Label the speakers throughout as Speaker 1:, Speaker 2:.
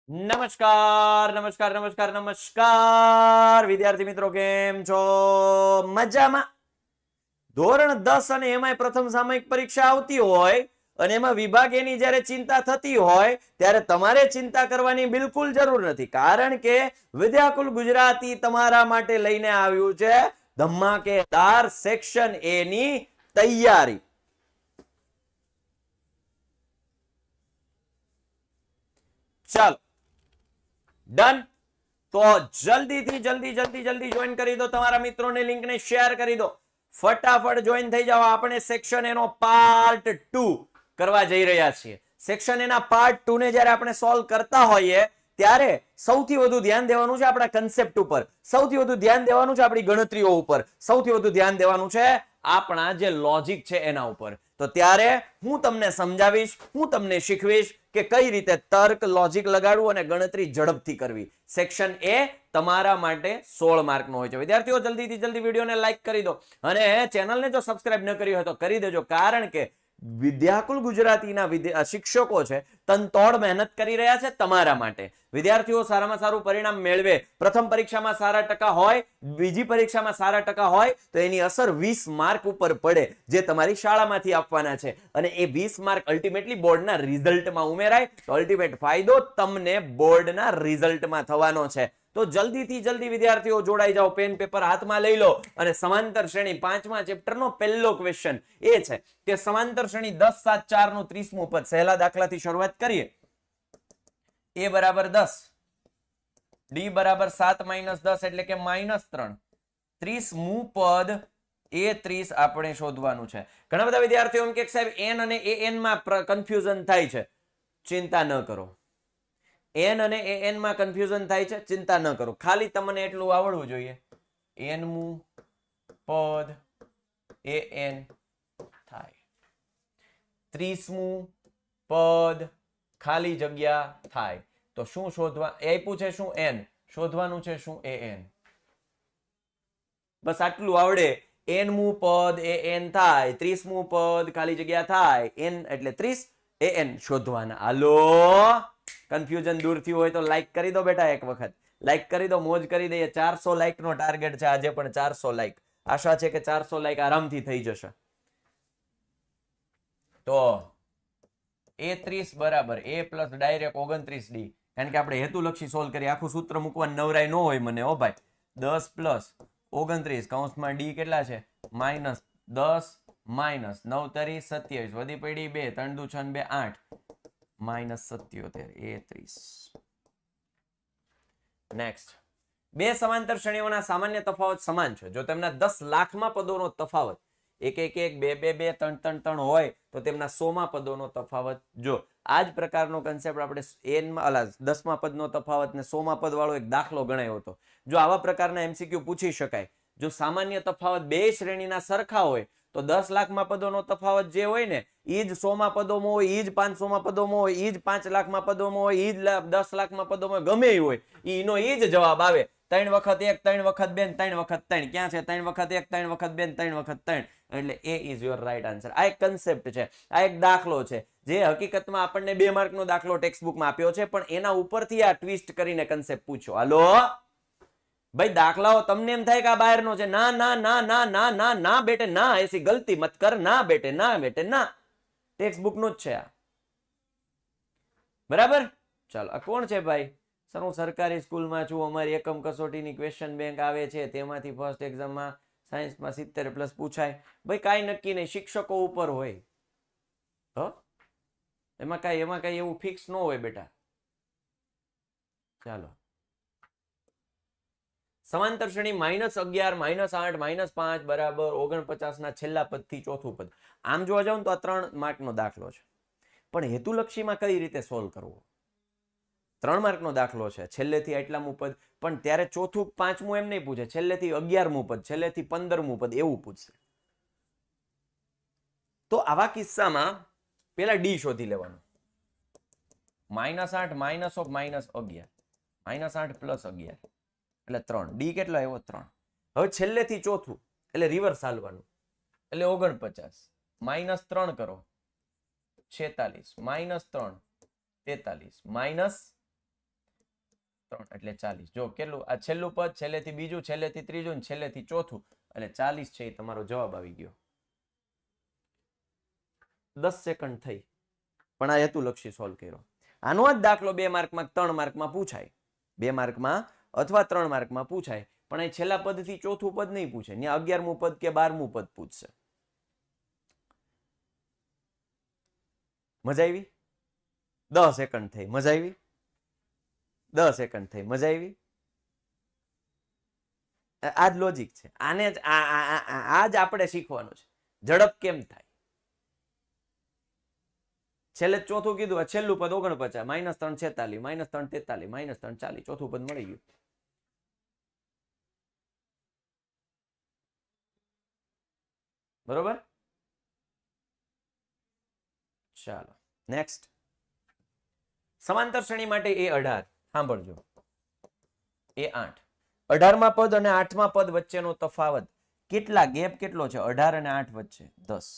Speaker 1: નમસ્કાર નમસ્કાર નમસ્કાર નમસ્કાર વિદ્યાર્થી મિત્રો, કેમ છો? મજામાં? ધોરણ 10 અને એમાં પ્રથમ સામયિક પરીક્ષા આવતી હોય અને એમાં વિભાગ એની જ્યારે ચિંતા થતી હોય ત્યારે તમારે ચિંતા કરવાની બિલકુલ જરૂર નથી, કારણ કે વિદ્યાકુલ ગુજરાતી તમારા માટે લઈને આવ્યું છે ધમાકેદાર સેક્શન એ ની તૈયારી. ચાલો, ડન. તો જલ્દીથી જલ્દી જોઈન કરી દો, તમારા મિત્રોને લિંકને શેર કરી દો, ફટાફટ જોઈન થઈ જાઓ. આપણે સેક્શન એનો પાર્ટ 2 કરવા જઈ રહ્યા છીએ. સેક્શન એના પાર્ટ 2 ને જ્યારે આપણે સોલ્વ કરતા હોઈએ ત્યારે સૌથી વધુ ધ્યાન દેવાનું છે આપણા કન્સેપ્ટ ઉપર, સૌથી વધુ ધ્યાન દેવાનું છે આપણી ગણતરીઓ ઉપર, સૌથી વધુ ધ્યાન દેવાનું છે આપણા જે લોજિક છે એના ઉપર. તો ત્યારે હું તમને સમજાવીશ, હું તમને શીખવીશ કે કઈ રીતે તર્ક, લોજિક લગાડવું અને ગણતરી ઝડપથી કરવી. સેક્શન એ તમારા માટે 16 માર્કનો હોય છે. વિદ્યાર્થીઓ, જલ્દીથી જલ્દી વિડીયોને લાઈક કરી દો અને ચેનલને જો સબસ્ક્રાઇબ ન કરી હોય તો કરી દેજો, કારણ કે વિદ્યાકુલ ગુજરાતીના શિક્ષકો છે તનતોડ મહેનત કરી રહ્યા છે તમારા માટે. વિદ્યાર્થીઓ સારામાં સારું પરિણામ મેળવે, પ્રથમ પરીક્ષામાં સારા ટકા હોય, બીજી પરીક્ષામાં સારા ટકા હોય તો એની અસર 20 માર્ક ઉપર પડે, જે તમારી શાળામાંથી આપવાના છે, અને એ 20 માર્ક અલ્ટિમેટલી બોર્ડના રિઝલ્ટમાં ઉમેરાય તો અલ્ટિમેટ ફાયદો તમને બોર્ડના રિઝલ્ટમાં થવાનો છે. તો જલ્દીથી જલ્દી વિદ્યાર્થીઓ જોડાઈ જાઓ, પેન પેપર હાથમાં લઈ લો અને સમાંતર શ્રેણી 5મા ચેપ્ટરનો પહેલો ક્વેશ્ચન એ છે કે સમાંતર શ્રેણી 10 7 4 નું 30મું પદ. સહેલા દાખલાથી શરૂઆત કરીએ. a બરાબર 10, d બરાબર 7 - 10 એટલે કે -3. 30મું પદ એ 30 આપણે શોધવાનું છે. ઘણા બધા વિદ્યાર્થીઓ એમ કે સાહેબ n અને an માં કન્ફ્યુઝન થાય છે. ચિંતા ન કરો, n અને an માં કન્ફ્યુઝન થાય છે, ચિંતા ન કરો. ખાલી તમને એટલું આવડવું જોઈએ, nમું પદ an થાય, 30મું પદ ખાલી જગ્યા થાય. તો શું શોધવા આપ્યું છે? શું n શોધવાનું છે, શું an. બસ આટલું આવડે. nમું પદ an થાય, 30મું પદ ખાલી જગ્યા થાય, n એટલે 30, an શોધવાના. હાલો, કન્ફ્યુઝન દૂર થયું હોય તો લાઈક કરી દો બેટા, એક વખત લાઈક કરી દો, મોજ કરી દઈએ. 400 લાઈક નો ટાર્ગેટ છે આજે, પણ 400 લાઈક. આશા છે કે 400 લાઈક આરામથી થઈ જશે. તો a30 બરાબર a પ્લસ ડાયરેક્ટ 29d, કારણ કે આપણે હેતુલક્ષી સોલ્વ કરી, આખું સૂત્ર મૂકવાનું નવરાય ન હોય મને. ઓ ભાઈ, 10 પ્લસ 29 કૌંસમાં d કેટલા છે? -10 - 9 તરી 27, વધી પડી 2, 3 દુ 6 2 8 -77 a30. નેક્સ્ટ, બે સમાંતર શ્રેણીઓના સામાન્ય તફાવત સમાન છે જો તેમના 10 લાખમાં પદોનો તફાવત 1 1 1 2 2 2 3 3 3 હોય તો તેમના 100માં પદોનો તફાવત. જો આ જ પ્રકારનો કન્સેપ્ટ આપણે n માં 10માં પદનો તફાવત ને 100માં પદ વાળો એક દાખલો ગણાયો હતો. જો આવા પ્રકારના MCQ પૂછી શકાય, જો સામાન્ય તફાવત બે શ્રેણીના સરખા હોય તો 10 લાખમાં પદોનો તફાવત જે હોય ને ઈ જ 100માં પદોમાં હોય, ઈ જ 500માં પદોમાં હોય, ઈ જ 5 લાખમાં પદોમાં હોય, ઈ જ 10 લાખમાં પદોમાં, ગમે ઈ હોય, ઈનો ઈ જ જવાબ આવે. 3 વખત 1 3 વખત 2 3 વખત 3. ક્યાં છે? 3 વખત 1 3 વખત 2 3 વખત 3. એટલે એ ઇઝ યોર રાઈટ આન્સર. આ એક કન્સેપ્ટ છે, આ એક દાખલો છે, જે હકીકતમાં આપણને 2 માર્કનો દાખલો ટેક્સ્ટબુકમાં આપ્યો છે, પણ એના ઉપરથી આ ટ્વિસ્ટ કરીને કન્સેપ્ટ પૂછ્યો. હાલો ભાઈ, દાખલાઓ તમને એમ થાય કે આ બહારનો છે. ના ના ના ના ના ના ના બેટે ના, એસી ગલતી મત કર. ના બેટે ના, બેટે ના, ટેક્સ્ટબુકનું જ છે આ. બરાબર? ચાલો, આ કોણ છે ભાઈ? સર, હું સરકારી સ્કૂલમાં છું, અમારી એકમ કસોટીની ક્વેશ્ચન બેંક આવે છે, તેમાંથી ફર્સ્ટ એક્ઝામમાં સાયન્સમાં 70+ પૂછાય. ભાઈ કાંઈ નક્કી નહીં, શિક્ષકો ઉપર હોય. એમાં કઈ એવું ફિક્સ ન હોય બેટા. ચાલો, સમાંતર શ્રેણી -11 -8 -5 બરાબર 49 ના છેલ્લા પદથી ચોથું પદ. આમ જોવા જાવ તો આ 3 માર્કનો દાખલો છે, પણ હેતુલક્ષીમાં કઈ રીતે સોલ્વ કરવો? 3 માર્કનો દાખલો છે, છેલ્લેથી આટલામું પદ, પણ ત્યારે ચોથું 5મું એમ નહીં પૂછે, છેલ્લેથી 11મું પદ, છેલ્લેથી 15મું પદ એવું પૂછશે. તો આવા કિસ્સામાં પેલા ડી શોધી લેવાનું. -8 - of -11, -8 + 11 એટલે 3. ડી કેટલો આવ્યો? 3. હવે છેલ્લેથી ચોથું એટલે રિવર્સ હાલવાનું, એટલે 49 -3 કરો 46 -3 43 -3 3 એટલે 40. જો કેટલું આ છેલ્લું પદ, છેલ્લેથી બીજું, છેલ્લેથી ત્રીજું અને છેલ્લેથી ચોથું, એટલે 40 છે એ તમારો જવાબ આવી ગયો. 10 સેકન્ડ થઈ પણ આ હેતુલક્ષી સોલ્વ કર્યો. આનો જ દાખલો 2 માર્કમાં 3 માર્કમાં પૂછાય, 2 માર્કમાં અથવા 3 માર્કમાં પૂછાય, પણ અહીં છેલ્લા પદથી ચોથું પદ નહીં પૂછે, ત્યાં 11મું પદ કે 12મું પદ પૂછશે. મજા આવી? 10 સેકન્ડ થઈ. મજા આવી? 10 સેકન્ડ થઈ. મજા આવી? આ જ લોજિક છે. આને જ આ જ આપણે શીખવાનું છે. ઝડપ કેમ થાય? છેલ્લે ચોથું કીધું, છેલ્લું પદ 49, -3 46, -3 43, -3 40, ચોથું પદ મળી ગયું. બરોબર? ચાલો નેક્સ્ટ. સમાંતર શ્રેણી માટે A18 સાંભળજો. A8 18મા પદ અને 8મા પદ વચ્ચેનો તફાવત કેટલા, ગેપ કેટલો છે 18 અને 8 વચ્ચે? 10.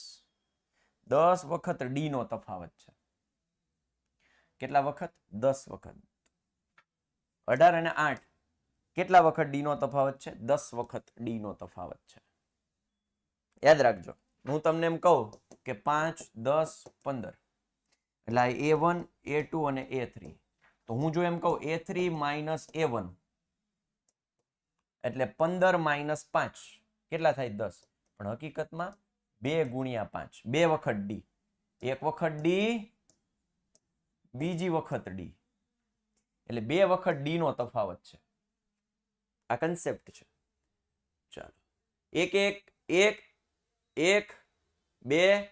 Speaker 1: 10 વખત ડી નો તફાવત છે. કેટલા વખત? 10 વખત. 18 અને 8 કેટલા વખત ડી નો તફાવત છે? 10 વખત ડી નો તફાવત છે. યાદ રાખજો. હું તમને એમ કહું કે 5 10 15 એટલે A1 A2 અને A3, તો હું જો એમ કહું A3 માઇનસ A1 એટલે 15 માઇનસ 5 કેટલા થાય? 10. પણ હકીકતમાં 2 ગુણ્યા 5, 2 વખત ડી, એક વખત ડી, બીજી વખત ડી, એટલે 2 વખત ડી નો તફાવત છે. આ કન્સેપ્ટ છે. ચાલો 1 1 1 2,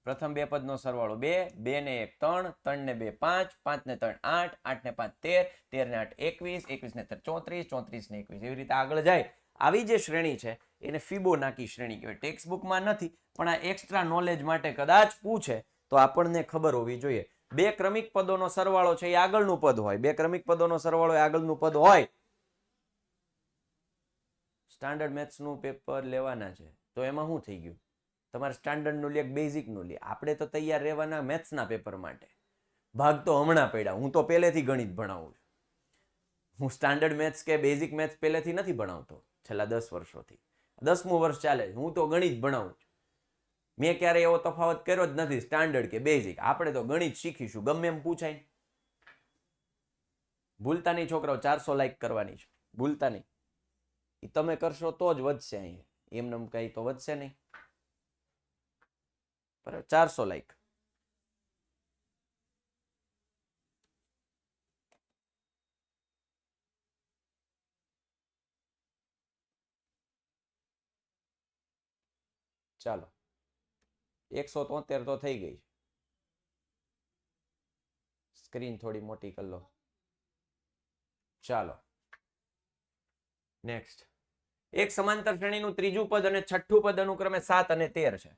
Speaker 1: પ્રથમ 2 પદનો સરવાળો 2, 2 ને 1 3, 3 ને 2 5, 5 ને 3 8, 8 ને 5 13, 13 ને 8 21, 21 ને 3 34, 34 ને 21, એવી રીતે આગળ જાય. આવી જે શ્રેણી છે એને ફિબોનાકી શ્રેણી કહેવાય. ટેક્સ્ટ બુકમાં નથી, પણ આ એક્સ્ટ્રા નોલેજ માટે કદાચ પૂછે તો આપણને ખબર હોવી જોઈએ. 2 ક્રમિક પદોનો સરવાળો છે એ આગળનું પદ હોય, 2 ક્રમિક પદોનો સરવાળો એ આગળનું પદ હોય. સ્ટાન્ડર્ડ મેથ્સ નું પેપર લેવાના છે તો એમાં શું થઈ ગયું? તમારે સ્ટાન્ડર્ડ નું લે, બેઝિક નું લે. આપણે તો તૈયાર રહેવાના મેથ્સ ના પેપર માટે. ભાગ તો હમણાં પડ્યા. હું તો પહેલેથી ગણિત ભણાવું છું. હું સ્ટાન્ડર્ડ મેથ્સ કે બેઝિક મેથ્સ પહેલેથી નથી ભણાવતો. છેલ્લા 10 વર્ષોથી, 10મું વર્ષ ચાલે છે, હું તો ગણિત ભણાવું છું. મેં ક્યારે એવો તફાવત કર્યો જ નથી સ્ટાન્ડર્ડ કે બેઝિક. આપણે તો ગણિત શીખીશું, ગમે એમ પૂછાય. ભૂલતા નહીં છોકરાઓ, 400 લાઈક કરવાની છે, ભૂલતા નહીં. એ તમે કરશો તો જ વધશે. અહીંયા એમને કઈ તો વધશે નહીં. બરાબર, 400 લાઈક. ચાલો 173 તો થઈ ગઈ. સ્ક્રીન થોડી મોટી કરી લો. ચાલો નેક્સ્ટ. એક સમાંતર શ્રેણીનું ત્રીજું પદ અને છઠ્ઠું પદ અનુક્રમે 7 અને 13 છે.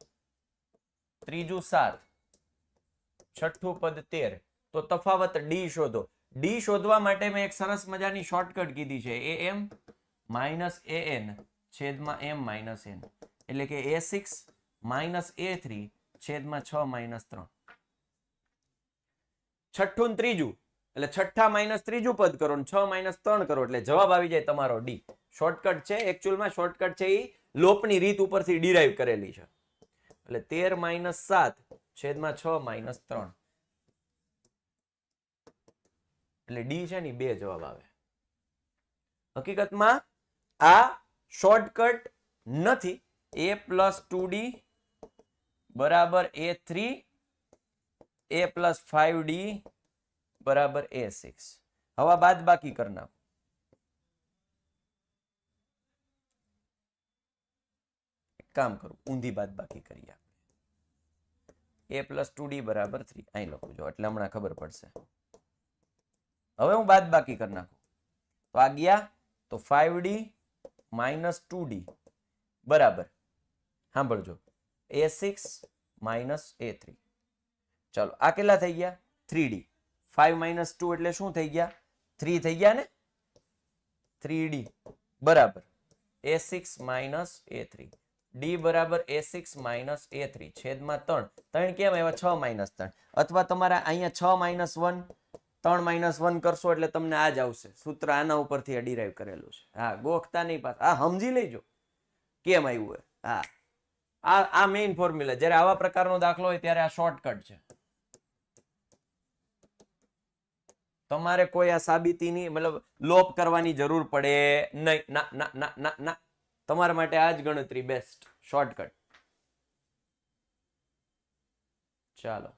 Speaker 1: ત્રીજું 7, છઠ્ઠું પદ 13, તો તફાવત ડી શોધો. ડી શોધવા માટે મેં એક સરસ મજાની શોર્ટકટ કીધી છે, am માઇનસ an છેદમાં m માઇનસ n, એટલે કે a6 માઇનસ a3 છેદમાં 6 માઇનસ 3. છઠ્ઠું ને ત્રીજું એટલે છઠ્ઠા માઇનસ ત્રીજું પદ કરો ને 6 માઇનસ 3 કરો એટલે જવાબ આવી જાય તમારો ડી. શોર્ટકટ છે, એકચ્યુઅલમાં શોર્ટકટ છે એ લોપની રીત ઉપરથી ડિરાઈવ કરેલી છે. એટલે 13 માઇનસ 7 છેદમાં 6 માઇનસ 3, એટલે ડી છે ને 2 જવાબ આવે. હકીકતમાં આ શોર્ટકટ નથી. a પ્લસ 2d બરાબર a3, a પ્લસ 5d બરાબર a6. હવે બાદ બાકી કરી નાખો. કામ કરું, ઊંધી બાદ બાકી કરીએ. a પ્લસ 2d બરાબર 3 અહીં લખું જો, એટલે હમણાં ખબર પડશે. હવે હું બાદ બાકી કરી નાખું તો આ ગયા તો 5d માઇનસ 2d બરાબર, સાંભળજો, a6 માઇનસ a3. ચાલો આ કેટલા થઈ ગયા? 3d. 5 માઇનસ 2 એટલે શું થઈ ગયા? 3 થઈ ગયા ને? 3d બરાબર a6 માઇનસ a3, d બરાબર a6 માઇનસ a3 છેદમાં 3. 3 કેમ આવ્યા? 6 માઇનસ 3. અથવા તમારા અહીંયા 6 માઇનસ 1, 3 - 1 કરશો એટલે તમને આ જ આવશે સૂત્ર, આના ઉપરથી ડિરાઈવ કરેલું છે. હા, ગોખતા નહીં પાછા, આ સમજી લેજો કેમ આવ્યું હોય. હા, આ મેઇન ફોર્મ્યુલા. જ્યારે આવા પ્રકારનો દાખલો હોય ત્યારે આ શોર્ટકટ છે. તમારે કોઈ આ સાબિતીની મતલબ લોપ કરવાની જરૂર પડે નહીં. ના ના ના ના ના, તમારા માટે આ જ ગણતરી બેસ્ટ શોર્ટકટ. ચાલો,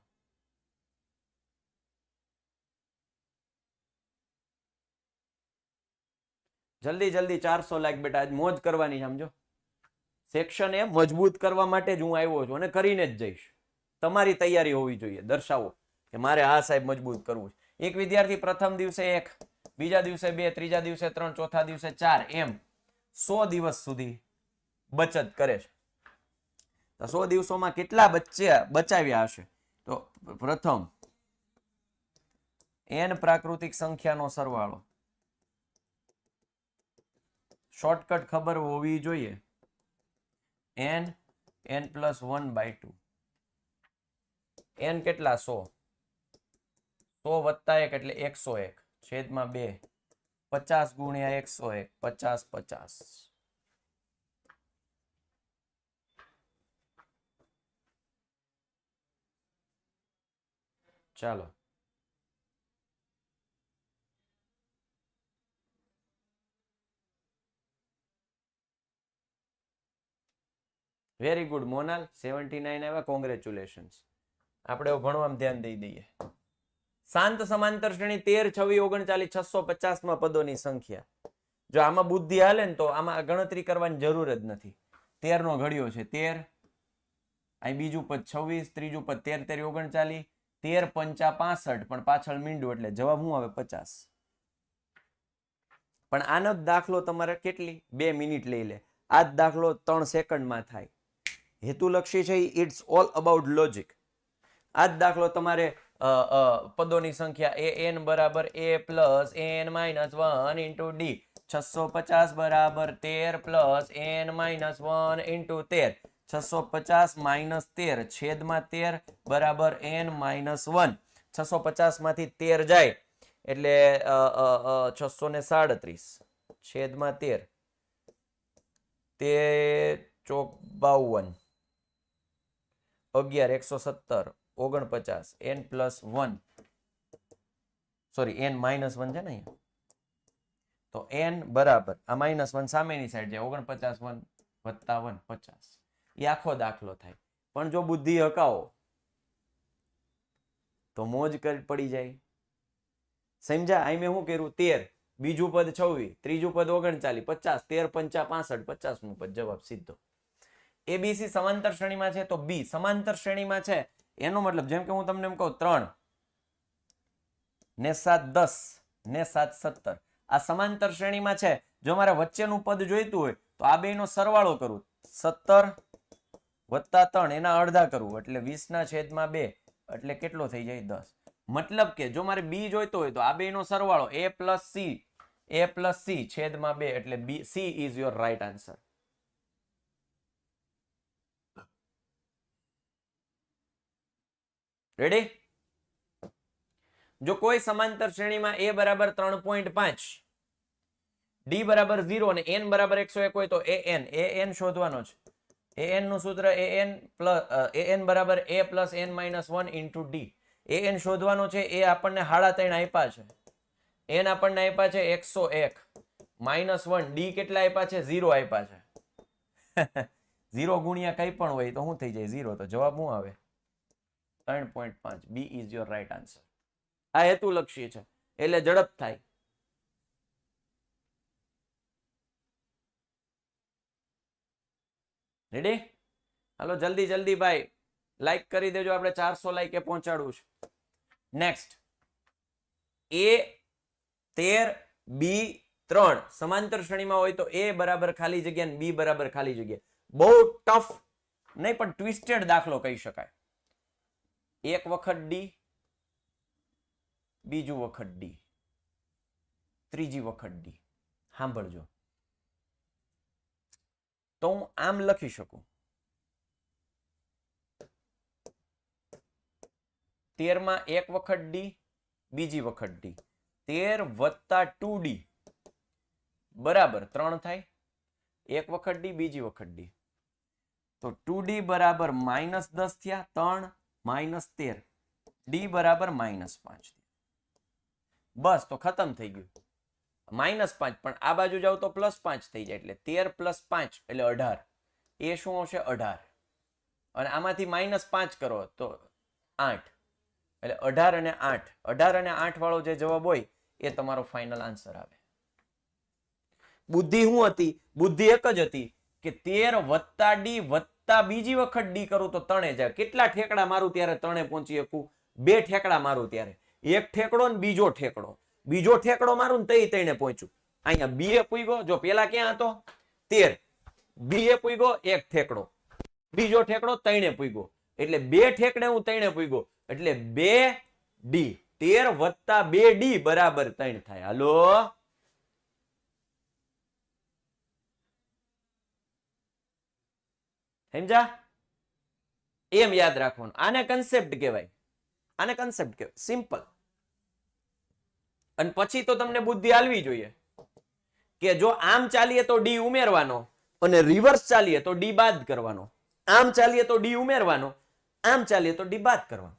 Speaker 1: જલ્દી જલ્દી 400 લાઈક બેટા, આજ મોજ કરવાની સમજો. સેક્શન એ મજબૂત કરવા માટે જ હું આવ્યો છું અને કરીને જ જઈશ. તમારી તૈયારી હોવી જોઈએ, દર્શાવો કે મારે આ સાહેબ મજબૂત કરવું છે. એક વિદ્યાર્થી પ્રથમ દિવસે 1, બીજા દિવસે 2, ત્રીજા દિવસે 3, ચોથા દિવસે 4, એમ 100 દિવસ સુધી બચત કરે છે. તો 100 દિવસોમાં કેટલા બચાવ્યા હશે? તો પ્રથમ n પ્રાકૃતિક સંખ્યાનો સરવાળો. શોર્ટકટ ખબર હોવી જોઈએ. n n+1/2. n કેટલા? 100. 100 વત્તા 1 એટલે 101 છેદમાં 2. 50 ગુણ્યા 101, 50 50. ચાલો, વેરી ગુડ મોનાલ, 79 આવ્યા, કોંગ્રેચ્યુલેશન્સ. આપણે ભણવામાં ધ્યાન દઈ દઈએ. શાંત સમાંતર શ્રેણી 13, 26, 39, 650 માં પદોની સંખ્યા. જો આમાં બુદ્ધિ હાલે ને તો આમાં ગણતરી કરવાની જરૂર જ નથી. 13 નો ઘડિયો છે 13, અહીં બીજું પદ 26, ત્રીજું પદ 13 39, 13 પંચા 65, પણ પાછળ મીંડું એટલે જવાબ શું આવે? 50. પણ આનો જ દાખલો તમારે કેટલી 2 મિનિટ લઈ લે. આ જ દાખલો 3 સેકન્ડમાં થાય. હેતુલક્ષી છે, ઇટ્સ ઓલ અબાઉટ લોજિક. આ જ દાખલો તમારે પદોની સંખ્યા an બરાબર a plus n minus 1 into D, 650 બરાબર 13 plus n minus 1 into 13, 650 minus 13 છેદમાં 13 બરાબર n માઇનસ 1. 650 માંથી 13 જાય એટલે 637 છેદમાં 13, 13 ચોક 52, 11 117 49, n+1, સોરી n -1 છે ને અહીંયા, તો n બરાબર આ -1 સામેની સાઈડ છે 49 1 વત્તા 1 50. એ આખો દાખલો થાય. પણ જો બુદ્ધિ હકાવો તો મોજ પડી જાય. સમજા? અહીં મેં શું કર્યું? 13, બીજું પદ 26, ત્રીજું પદ 39, 50, 13 પંચા 65, 50 નું પદ, જવાબ સીધો. એબીસી સમાંતર શ્રેણીમાં છે તો બી સમાંતર શ્રેણીમાં છે. એનો મતલબ જેમ કે હું તમને એમ કહું 3 ને 7 10 ને 7 17, આ સમાંતર શ્રેણીમાં છે. જો મારે વચ્ચેનું પદ જોઈતું હોય તો આ બેનો સરવાળો કરું, 17 વત્તા 3 એના અડધા કરવું એટલે 20/2 એટલે કેટલો થઈ જાય? 10. મતલબ કે જો મારે બી જોઈતો હોય તો આ બેનો સરવાળો a પ્લસ c છેદમાં 2 એટલે B, C is your right answer. Ready? જો કોઈ સમાંતર શ્રેણીમાં a બરાબર 3.5, d બરાબર 0 અને n બરાબર 101 હોય તો an શોધવાનો છે. an નું સૂત્ર an બરાબર a plus n minus 1 into D. an શોધવાનો છે. એ આપણને 3.5 આપ્યા છે. n આપણને આપ્યા છે 101 -1, ડી કેટલા આપ્યા છે? 0 આપ્યા છે. 0 ગુણ્યા કઈ પણ હોય તો શું થઈ જાય? 0. તો જવાબ શું આવે? 3.5. B is your right answer. આ હેતુલક્ષી છે એટલે ઝડપ થાય. રેડી? હાલો જલ્દી જલ્દી ભાઈ લાઈક કરી દેજો, આપણે 400 લાઈકે પહોંચાડવું છે. નેક્સ્ટ, a 13 b 3 સમાંતર શ્રેણીમાં હોય તો a બરાબર ખાલી જગ્યા અને b બરાબર ખાલી જગ્યા. બહુ ટફ નહીં પણ ટ્વિસ્ટેડ દાખલો કહી શકાય. એક વખત ડી, બીજું વખત ડી, ત્રીજી વખત ડી. સાંભળજો, તો હું આમ લખી શકું 13 માં એક વખત ડી, બીજી વખત ડી, 13 + 2d બરાબર 3 થાય, એક વખત ડી બીજી વખત ડી, તો 2d બરાબર -10 થયા, 3 -13, ડી બરાબર -5. બસ તો ખતમ થઈ ગયું. -5 પણ આ બાજુ જાવ તો +5 થઈ જાય, એટલે 13 + 5 એટલે 18. એ શું હશે? 18. અને આમાંથી -5 કરો તો 8, એટલે 18 અને 8, 18 અને 8 વાળો જે જવાબ હોય એ તમારો ફાઇનલ આન્સર આવે. બુદ્ધિ શું હતી? બુદ્ધિ એક જ હતી કે 13 + d વત્તા બીજી વખત ડી કરું તો 3 જાય. કેટલા ઠેકડા મારું ત્યારે 3 પહોંચી શકું? 2 ઠેકડા મારું ત્યારે, એક ઠેકડો ને બીજો ઠેકડો, બીજો ઠેકડો મારું ને તઈ 3 પહોંચ્યું. અહીંયા બી એ પૂગ્યો, જો પેલા ક્યાં હતો 13, બી એ પૂગ્યો એક ઠેકડો, બીજો ઠેકડો 3 પૂગ્યો, એટલે 2 ઠેકડે હું 3 પૂગ્યો, એટલે 2d, 13 + 2d બરાબર 3 થાય. હાલો, સમજા? એમ યાદ રાખવાનું. આને કન્સેપ્ટ કહેવાય, આને કન્સેપ્ટ કહેવાય, સિમ્પલ. અને પછી તો તમને બુદ્ધિ આલવી જોઈએ કે જો આમ ચાલીએ તો ડી ઉમેરવાનો અને રિવર્સ ચાલીએ તો ડી બાદ કરવાનો. આમ ચાલીએ તો ડી ઉમેરવાનો, આમ ચાલીએ તો ડી બાદ કરવાનો.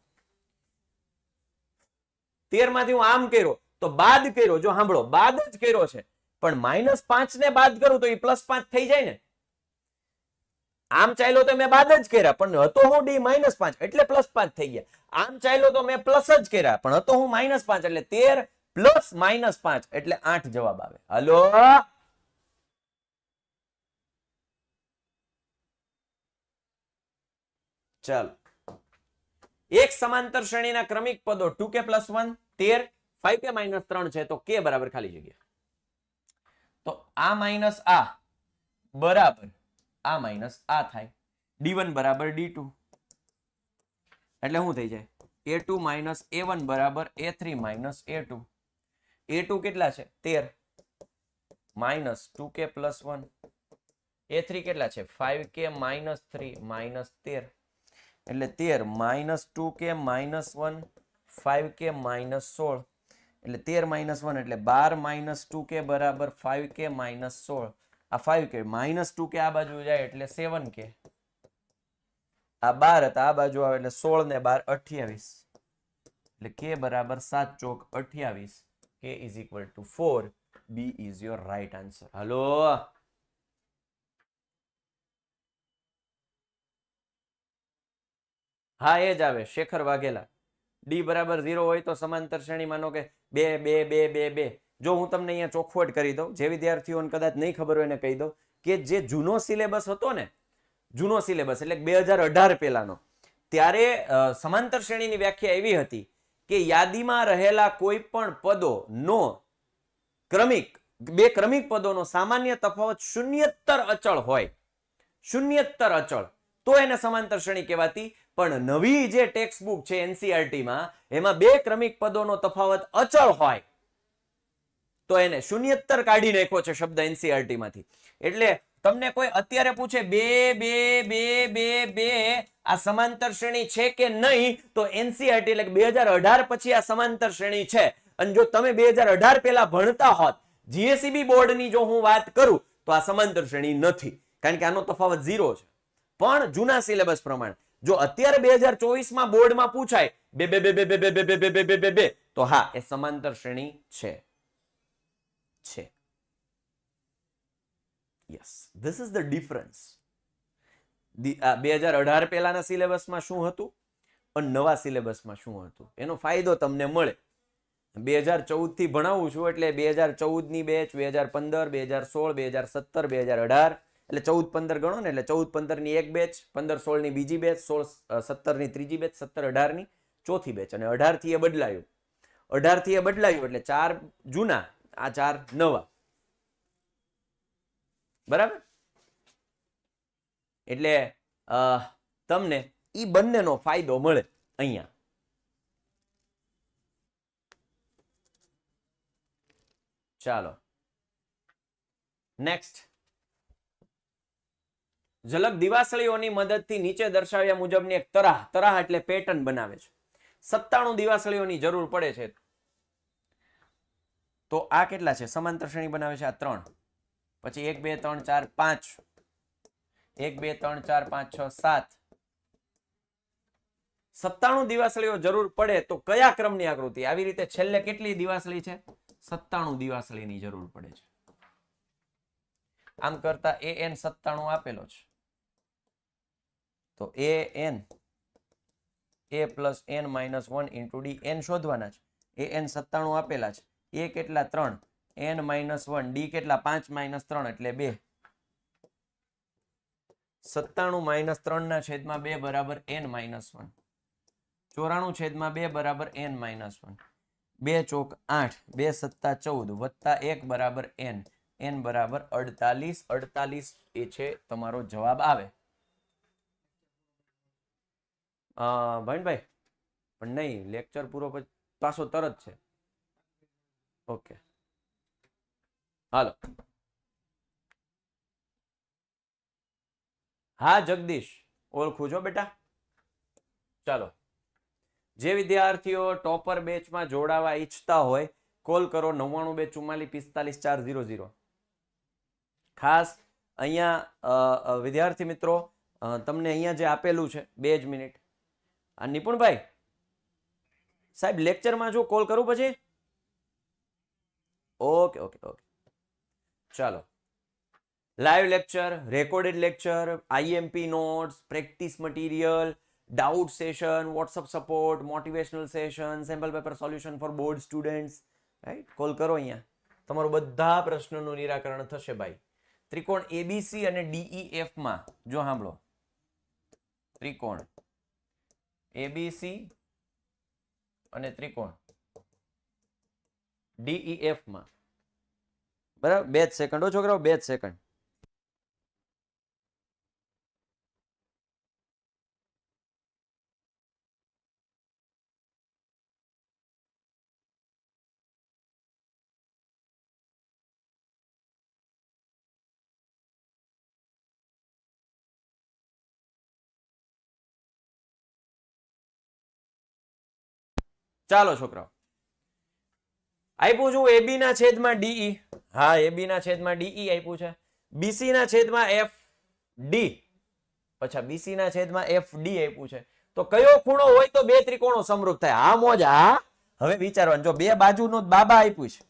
Speaker 1: 13 માંથી હું આમ કર્યો તો બાદ કર્યો, જો સાંભળો, બાદ જ કર્યો છે, પણ -5 ને બાદ કરું તો એ +5 થઈ જાય ને. આમ ચાલ્યો તો મેં બાદ જ કર્યા, પણ હતો હું ડી -5 એટલે +5 થઈ ગયા. આમ ચાલ્યો તો મેં પ્લસ જ કર્યા, પણ હતો હું -5 એટલે 13 + -5 એટલે 8 જવાબ આવે. હાલો, ચાલો. એક સમાંતર શ્રેણીના ક્રમિક પદો 2k + 1 13, 5k - 3 છે, તો k બરાબર ખાલી જગ્યા. તો આ માઇનસ આ બરાબર આ માઇનસ આ થાય. d1 બરાબર d2, એટલે શું થઈ જાય? a2 - a1 બરાબર a3 - a2. a2 કેટલા છે? 13 -2k + 1, a3 કેટલા છે? 5k - 3 - 13, એટલે 13 - 2k - 1 5k - 16, એટલે 13 - 1 એટલે 12 - 2k બરાબર 5k - 16. આ 5k -2k આ બાજુ જાય એટલે 7k, આ 12 હતા આ બાજુ આવે એટલે 16 ને 12 28, એટલે k બરાબર 7 ચોક 28, k = 4. B is your right answer. હાલો, હા એ જ આવે, શેખર વાઘેલા. ડી બરાબર 0 હોય તો સમાંતર શ્રેણી માનો કે 2 2 2 2 2. જો હું તમને અહીંયા ચોખવટ કરી દઉં, જે વિદ્યાર્થીઓને કદાચ નહીં ખબર હોય એને કહી દઉં કે જે જૂનો સિલેબસ હતો ને, જૂનો સિલેબસ એટલે 2018 પહેલાનો, ત્યારે સમાંતર શ્રેણીની વ્યાખ્યા એવી હતી કે યાદીમાં રહેલા કોઈ પણ પદોનો ક્રમિક, બે ક્રમિક પદોનો સામાન્ય તફાવત શૂન્યત્તર અચળ હોય, શૂન્યત્તર અચળ, તો એને સમાંતર શ્રેણી કહેવાતી. પણ નવી જે ટેક્સ્ટ બુક છે એનસીઈઆરટી માં, એમાં બે ક્રમિક પદોનો તફાવત અચળ હોય તો એને શૂન્યત્તર કાઢી નાખ્યો છે શબ્દ એનસીઈઆરટી માંથી. એટલે તમને કોઈ અત્યારે પૂછે 2 2 2 2 2 આ સમાંતર શ્રેણી છે કે નહીં, તો એનસીઈઆરટી એટલે 2018 પછી આ સમાંતર શ્રેણી છે. અને જો તમે 2018 પહેલા ભણતા હોત, જીએસઈબી બોર્ડની જો હું વાત કરું તો આ સમાંતર શ્રેણી નથી, કારણ કે આનો તફાવત 0 છે. પણ જૂના સિલેબસ પ્રમાણે જો અત્યારે 2024 માં બોર્ડમાં પૂછાય 2 2 2 2 2 2 2 2 2 તો હા એ સમાંતર શ્રેણી છે. Yes, this is the difference. 2018 પહેલાના સિલેબસમાં શું હતું અને નવા સિલેબસમાં શું હતું, એનો ફાયદો તમને મળે. 2014 થી ભણાવું છું એટલે 2014 ની બેચ, 2015, 2016, 2017, 2018 એટલે 14-15 ગણો ને, એટલે 14-15 ની એક બેચ, 15-16 ની બીજી બેચ, 16-17 ની ત્રીજી બેચ, 17-18 ની ચોથી બેચ, અને 18 થી એ બદલાયું. 18 થી એ બદલાયું એટલે 4 જૂના, આ 4 નવા. બરાબર? એટલે તમને ઈ બંનેનો ફાયદો મળે અહીંયા. ચાલો નેક્સ્ટ. ઝલક દિવાસળીઓની મદદથી નીચે દર્શાવ્યા મુજબની એક તરાહ એટલે પેટર્ન બનાવે છે. 97 દિવાસળીઓની જરૂર પડે છે. તો આ કેટલા છે? સમાંતર શ્રેણી બનાવે છે આ 3, પછી 1 2 3 4 5, 1 2 3 4 5 6 7, 97 દિવાસળીઓ જરૂર પડે તો કયા ક્રમની આકૃતિ? આવી રીતે છેલ્લે કેટલી દિવાસળી છે? 97 દિવાસળીની જરૂર પડે છે. આમ કરતા an 97 આપેલો છે, તો an a plus n minus 1 into D n શોધવાના છે. an 97 આપેલા છે, a કેટલા 3, n માઇનસ 1, ડી કેટલા 5 માઇનસ 3 એટલે 2. 97 માઇનસ 3 ના છેદમાં 2 બરાબર n માઇનસ 1. 94 છેદમાં 2 બરાબર n માઇનસ 1. 2 ચોક 8, 2 સત્તા 14 વત્તા 1 બરાબર n. n બરાબર 48. 48 એ છે તમારો જવાબ આવે. ભાઈ પણ નહીં, લેક્ચર પૂરો પાછો તરત છે. ઓકે હાલો. હા જગદીશ, ઓળખું છો બેટા. ચાલો, જે વિદ્યાર્થીઓ ટોપર બેચમાં જોડાવા ઈચ્છતા હોય કોલ કરો 99 2 44 45 400. ખાસ અહીંયા વિદ્યાર્થી મિત્રો તમને અહીંયા જે આપેલું છે 2 જ મિનિટ. આ નિપુણભાઈ સાહેબ લેક્ચરમાં જો કોલ કરું પછી? ઓકે ઓકે ઓકે ચાલો. Live lecture, recorded lecture, IMP notes, practice material, doubt session, WhatsApp support, motivational session, sample paper solution four board students. Right, call કરો અહીંયા. તમારું બધા પ્રશ્નોનું નિરાકરણ થશે ભાઈ. ત્રિકોણ એબીસી અને ડીઈએફ માં જો સાંભળો, ત્રિકોણ એબીસી અને ત્રિકોણ ડીઈએફ માં, બરાબર? 2 સેકન્ડ હો છોકરાઓ, 2 સેકન્ડ. ચાલો છોકરાઓ, આપ્યું છું એબી ના છેદમાં ડીઈ. હા, એબી ના છેદમાં ડીઈ આપ્યું છે. બીસી ના છેદમાં એફ ડી, પછી બીસી ના છેદમાં એફ ડી આપ્યું છે. તો કયો ખૂણો હોય તો 2 ત્રિકોણો સમરૂપ થાય? હા મોજ. હા, હવે વિચારવાનું. જો 2 બાજુનો બાબા આપ્યું છે,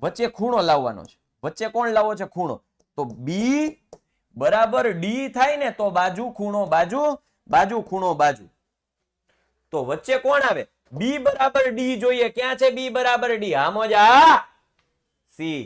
Speaker 1: વચ્ચે ખૂણો લાવવાનો છે. વચ્ચે કોણ લાવવો છે? ખૂણો. તો બી બરાબર ડી થાય ને તો બાજુ ખૂણો બાજુ, બાજુ ખૂણો બાજુ. તો વચ્ચે કોણ આવે? બી બરાબર ડી જોઈએ. ક્યાં છે બી બરાબર ડી? હા મોજા. સી.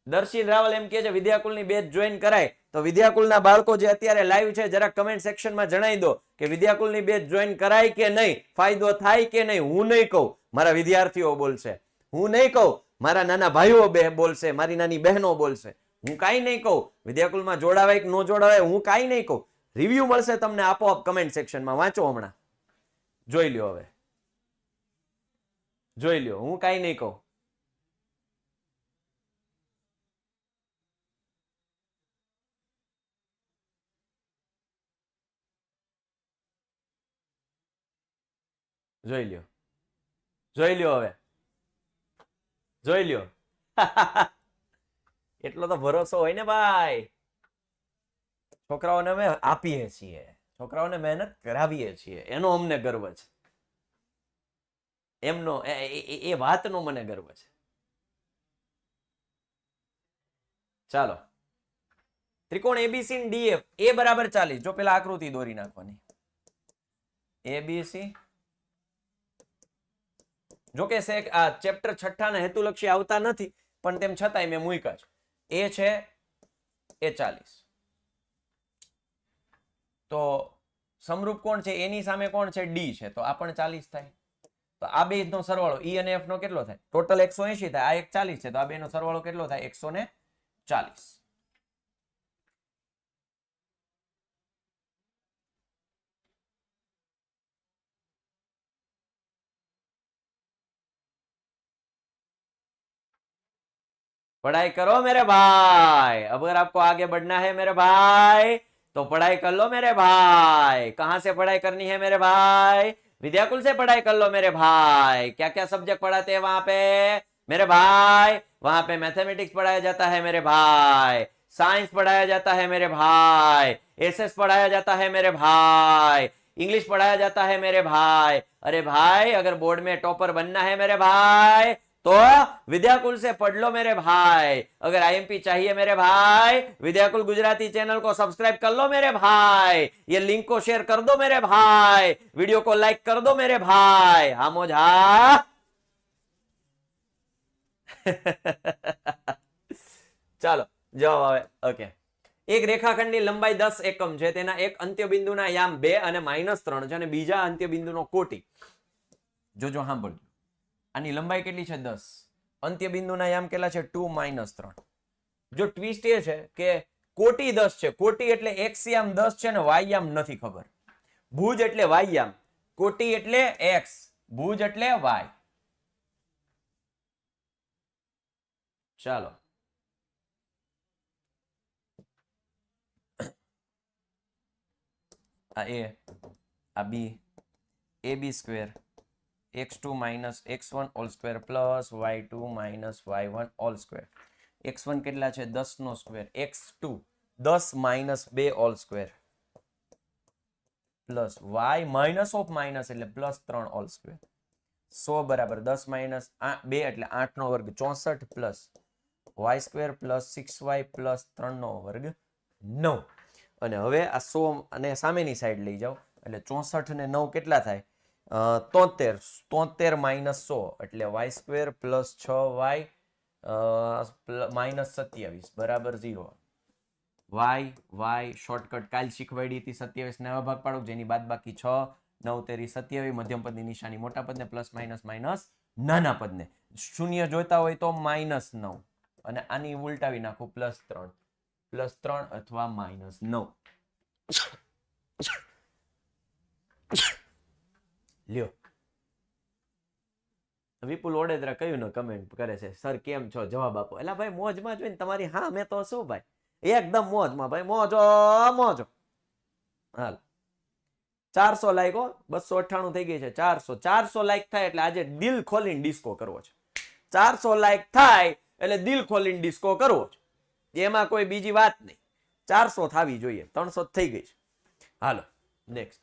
Speaker 1: દર્શિલ રાવલ એમ કે છે વિદ્યાકુલની બેચ જોઈન કરાય. તો વિદ્યાકુલના બાળકો જે અત્યારે લાઈવ છે જરા કમેન્ટ સેક્શનમાં જણાવી દો કે વિદ્યાકુલની બેચ જોઈન કરાય કે નહીં, ફાયદો થાય કે નહીં. હું નહીં કહું, મારા વિદ્યાર્થીઓ બોલશે. હું નહીં કહું, મારા નાના ભાઈઓ બોલશે, મારી નાની બહેનો બોલશે. હું કાંઈ નહીં કહું. વિદ્યાકુલમાં જોડાવાય કે ન જોડાવાય હું કાંઈ નહીં કહું. રિવ્યુ મળશે તમને આપોઆપ કમેન્ટ સેક્શનમાં. વાંચો હમણાં, જોઈ લ્યો. હવે જોઈ લ્યો, હું કાંઈ નહીં કહું. જોઈ લ્યો, જોઈ લ્યો. હવે જોઈ લ્યો. એટલો તો ભરોસો હોય ને ભાઈ. છોકરાઓને અમે આપીએ છીએ, છોકરાઓને મહેનત કરાવીએ છીએ, એનો અમને ગર્વ છે. એમનો એ વાતનો મને ગર્વ છે. ચાલો, ત્રિકોણ એબીસી ડીએફ એ બરાબર 40. જો પેલા આકૃતિ દોરી નાખવાની. એબીસી, જો કે આ ચેપ્ટર 6 ના હેતુલક્ષી આવતા નથી, પણ તેમ છતાંય મેં મૂક્યા છે. એ છે એ 40. તો સમરૂપ કોણ છે? એની સામે કોણ છે? ડી છે. તો આ પણ 40 થાય. તો આ બે નો સરવાળો ઈ અને એફ નો કેટલો થાય? ટોટલ 180 થાય. આ એક 40 છે, તો આ બે નો સરવાળો કેટલો થાય? 140. पढ़ाई करो मेरे भाई. अगर आपको आगे बढ़ना है मेरे भाई तो पढ़ाई कर लो मेरे भाई. कहां से पढ़ाई करनी है मेरे भाई? विद्याकुल से पढ़ाई कर लो मेरे भाई। क्या क्या सब्जेक्ट पढ़ाते हैं वहां पे मेरे भाई? वहां पे मैथमेटिक्स पढ़ाया जाता है मेरे भाई, साइंस पढ़ाया जाता है मेरे भाई, एसएस पढ़ाया जाता है मेरे भाई, इंग्लिश पढ़ाया जाता है मेरे भाई। अरे भाई अगर बोर्ड में टॉपर बनना है मेरे भाई तो विद्याकुल से पढ़ लो मेरे भाई। अगर आईएमपी चाहिए मेरे भाई, विद्याकुल गुजराती चैनल को सब्सक्राइब कर लो मेरे भाई, ये लिंक को शेयर कर दो मेरे भाई, वीडियो को लाइक कर दो मेरे भाई। हाँ मोजा ચાલો જવાબ આવે ઓકે। એક રેખાખંડની લંબાઈ 10 એકમ છે, તેના એક અંત્યબિંદુના યામ 2 અને -3 છે અને બીજા અંત્યબિંદુનો કોટી જોજો સાંભળજો। આની લંબાઈ કેટલી છે 10, અંત્યબિંદુના યામ કેટલા છે 2 - 3। જો ટ્વિસ્ટ એ છે કે કોટી 10 છે, કોટી એટલે x યામ 10 છે ને y યામ નથી ખબર, ભુજ એટલે y યામ, કોટી એટલે x, ભુજ એટલે y। ચાલો आ ए आ B, A B square x2 minus x1 whole square plus y2 minus y1 whole square. x1 કેટલા છે 10 નો square, x2 10 minus 2 whole square plus y minus of minus એટલે પ્લસ 3 હોલ સ્ક્વેર। 100 બરાબર 10 minus 2 એટલે 8 નો વર્ગ 64 plus y square plus 6y plus 3 નો વર્ગ 9। અને હવે આ 100 અને સામેની સાઈડ લઈ જાઓ એટલે 64 ને 9 કેટલા થાય 73, 73 માઇનસ 100 એટલે y square plus 6y minus 27 બરાબર 0। y શોર્ટકટ કાલ શીખવાડી હતી 27 ને ભાગ પાડો જેની બાદ બાકી 6 9 તેરી 27, મધ્યમ પદની નિશાની મોટા પદને પ્લસ માઇનસ માઇનસ નાના પદને, શૂન્ય જોઈતા હોય તો -9 અને આની ઉલટાવી નાખો +3 અથવા -9। લ્યો વિપુલ ઓડેદરા કયું ને કમેન્ટ કરે છે સર કેમ છો જવાબ આપો। એલા ભાઈ મોજમાં જોઈને તમારી હા મેં તો શું ભાઈ એકદમ મોજમાં ભાઈ, મોજો। હાલ 400 લાઈક હો, 298 થઈ ગઈ છે 400 લાઈક થાય એટલે આજે દિલ ખોલીને ડિસ્કો કરવો છે। 400 લાઈક થાય એટલે દિલ ખોલીને ડિસ્કો કરવો છે, એમાં કોઈ બીજી વાત નહીં, 400 થવી જોઈએ, 300 થઈ ગઈ છે। હાલો નેક્સ્ટ,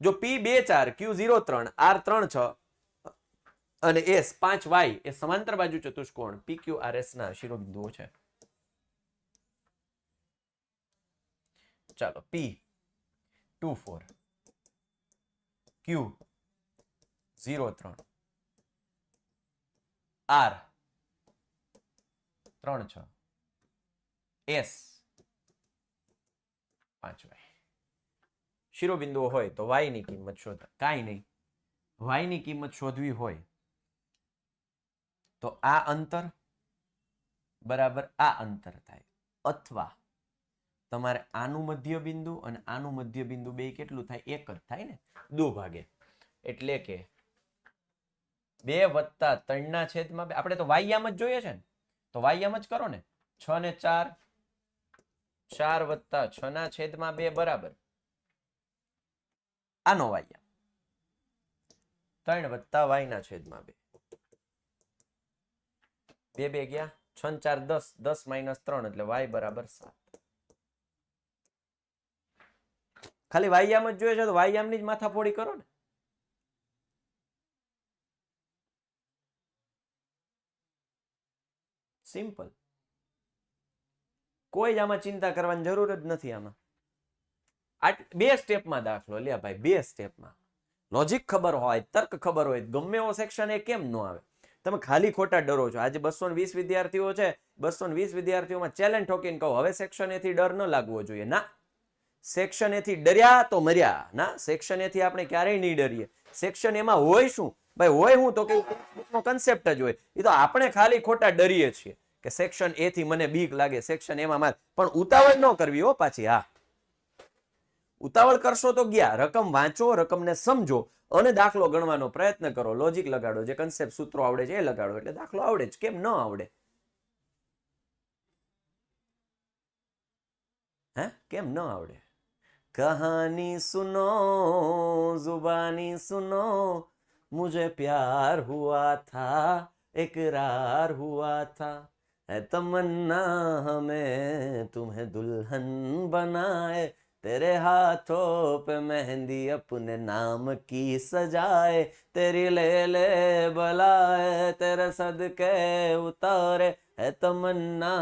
Speaker 1: જો P 2 4 Q 0 3 R 3 6 અને S 5 y એ સમાંતર બાજુ ચતુષ્કોણ PQRS ના શિરોબિંદુઓ છે। ચાલો P 2 4 Q 0 3 R 3 6 S 5y શિરોબિંદુઓ હોય તો y ની કિંમત શોધો। કાંઈ નહીં, y ની કિંમત શોધવી હોય તો આ અંતર બરાબર આ અંતર થાય, અથવા તમારે આનું મધ્ય બિંદુ અને આનું મધ્ય બિંદુ બે કેટલું થાય એક જ થાય ને, 2 ભાગે, એટલે કે 2 + 3 ના છેદમાં 2। આપણે તો y યામ જ જોઈએ છે ને તો y યામ જ કરો ને, 6 ને 4 4 + 6 ના છેદમાં 2 બરાબર આનો y યામ 3 + y ના છેદમાં 2, 2 2 ગયા 6 4 10, 10 - 3 એટલે y બરાબર 7। ખાલી y યામ જ જોઈએ છે તો y યામની જ માથાફોડી કરો ને। સિમ્પલ, કોઈ જ આમાં ચિંતા કરવાની જરૂર જ નથી। આમાં બે સ્ટેપમાં દાખલો લે ભાઈ, 2 સ્ટેપમાં લોજિક ખબર હોય, તર્ક ખબર હોય, ગમે એવો સેક્શન એ કેમ ન આવે। તમે ખાલી ખોટા ડરો છો। આજે 220 વિદ્યાર્થીઓ છે, 220 વિદ્યાર્થીઓમાં ચેલેન્જ ઠોકીને કહો હવે સેક્શન એ થી ડર ન લાગવો જોઈએ। ના, સેક્શન એ થી ડર્યા તો મર્યા ના, સેક્શન એ થી આપણે ક્યારેય નહીં ડરીએ। સેક્શન એમાં હોય શું ભાઈ, હોય હું તો કે કન્સેપ્ટ જ હોય, એ તો આપણે ખાલી ખોટા ડરીએ છીએ કે સેક્શન એ થી મને બીક લાગે, સેક્શન એમાં પણ ઉતાવળ ન કરવી હો પાછી। હા, ઉતાવળ કરશો તો ગયા, રકમ વાંચો, રકમને સમજો અને દાખલો ગણવાનો પ્રયત્ન કરો, લોજિક લગાડો, જે કન્સેપ્ટ સૂત્રો આવડે છે એ લગાડો એટલે દાખલો આવડે જ, કેમ ન આવડે? હે કેમ ન આવડે? कहानी सुनो जुबानी सुनो मुझे प्यार हुआ था इकरार हुआ था है तमन्ना हमें तुम्हें दुल्हन बनाए तेरे हाथों पे मेहंदी अपने नाम की सजाए तेरी ले ले बलाए तेरे सदके उतारे है तमन्ना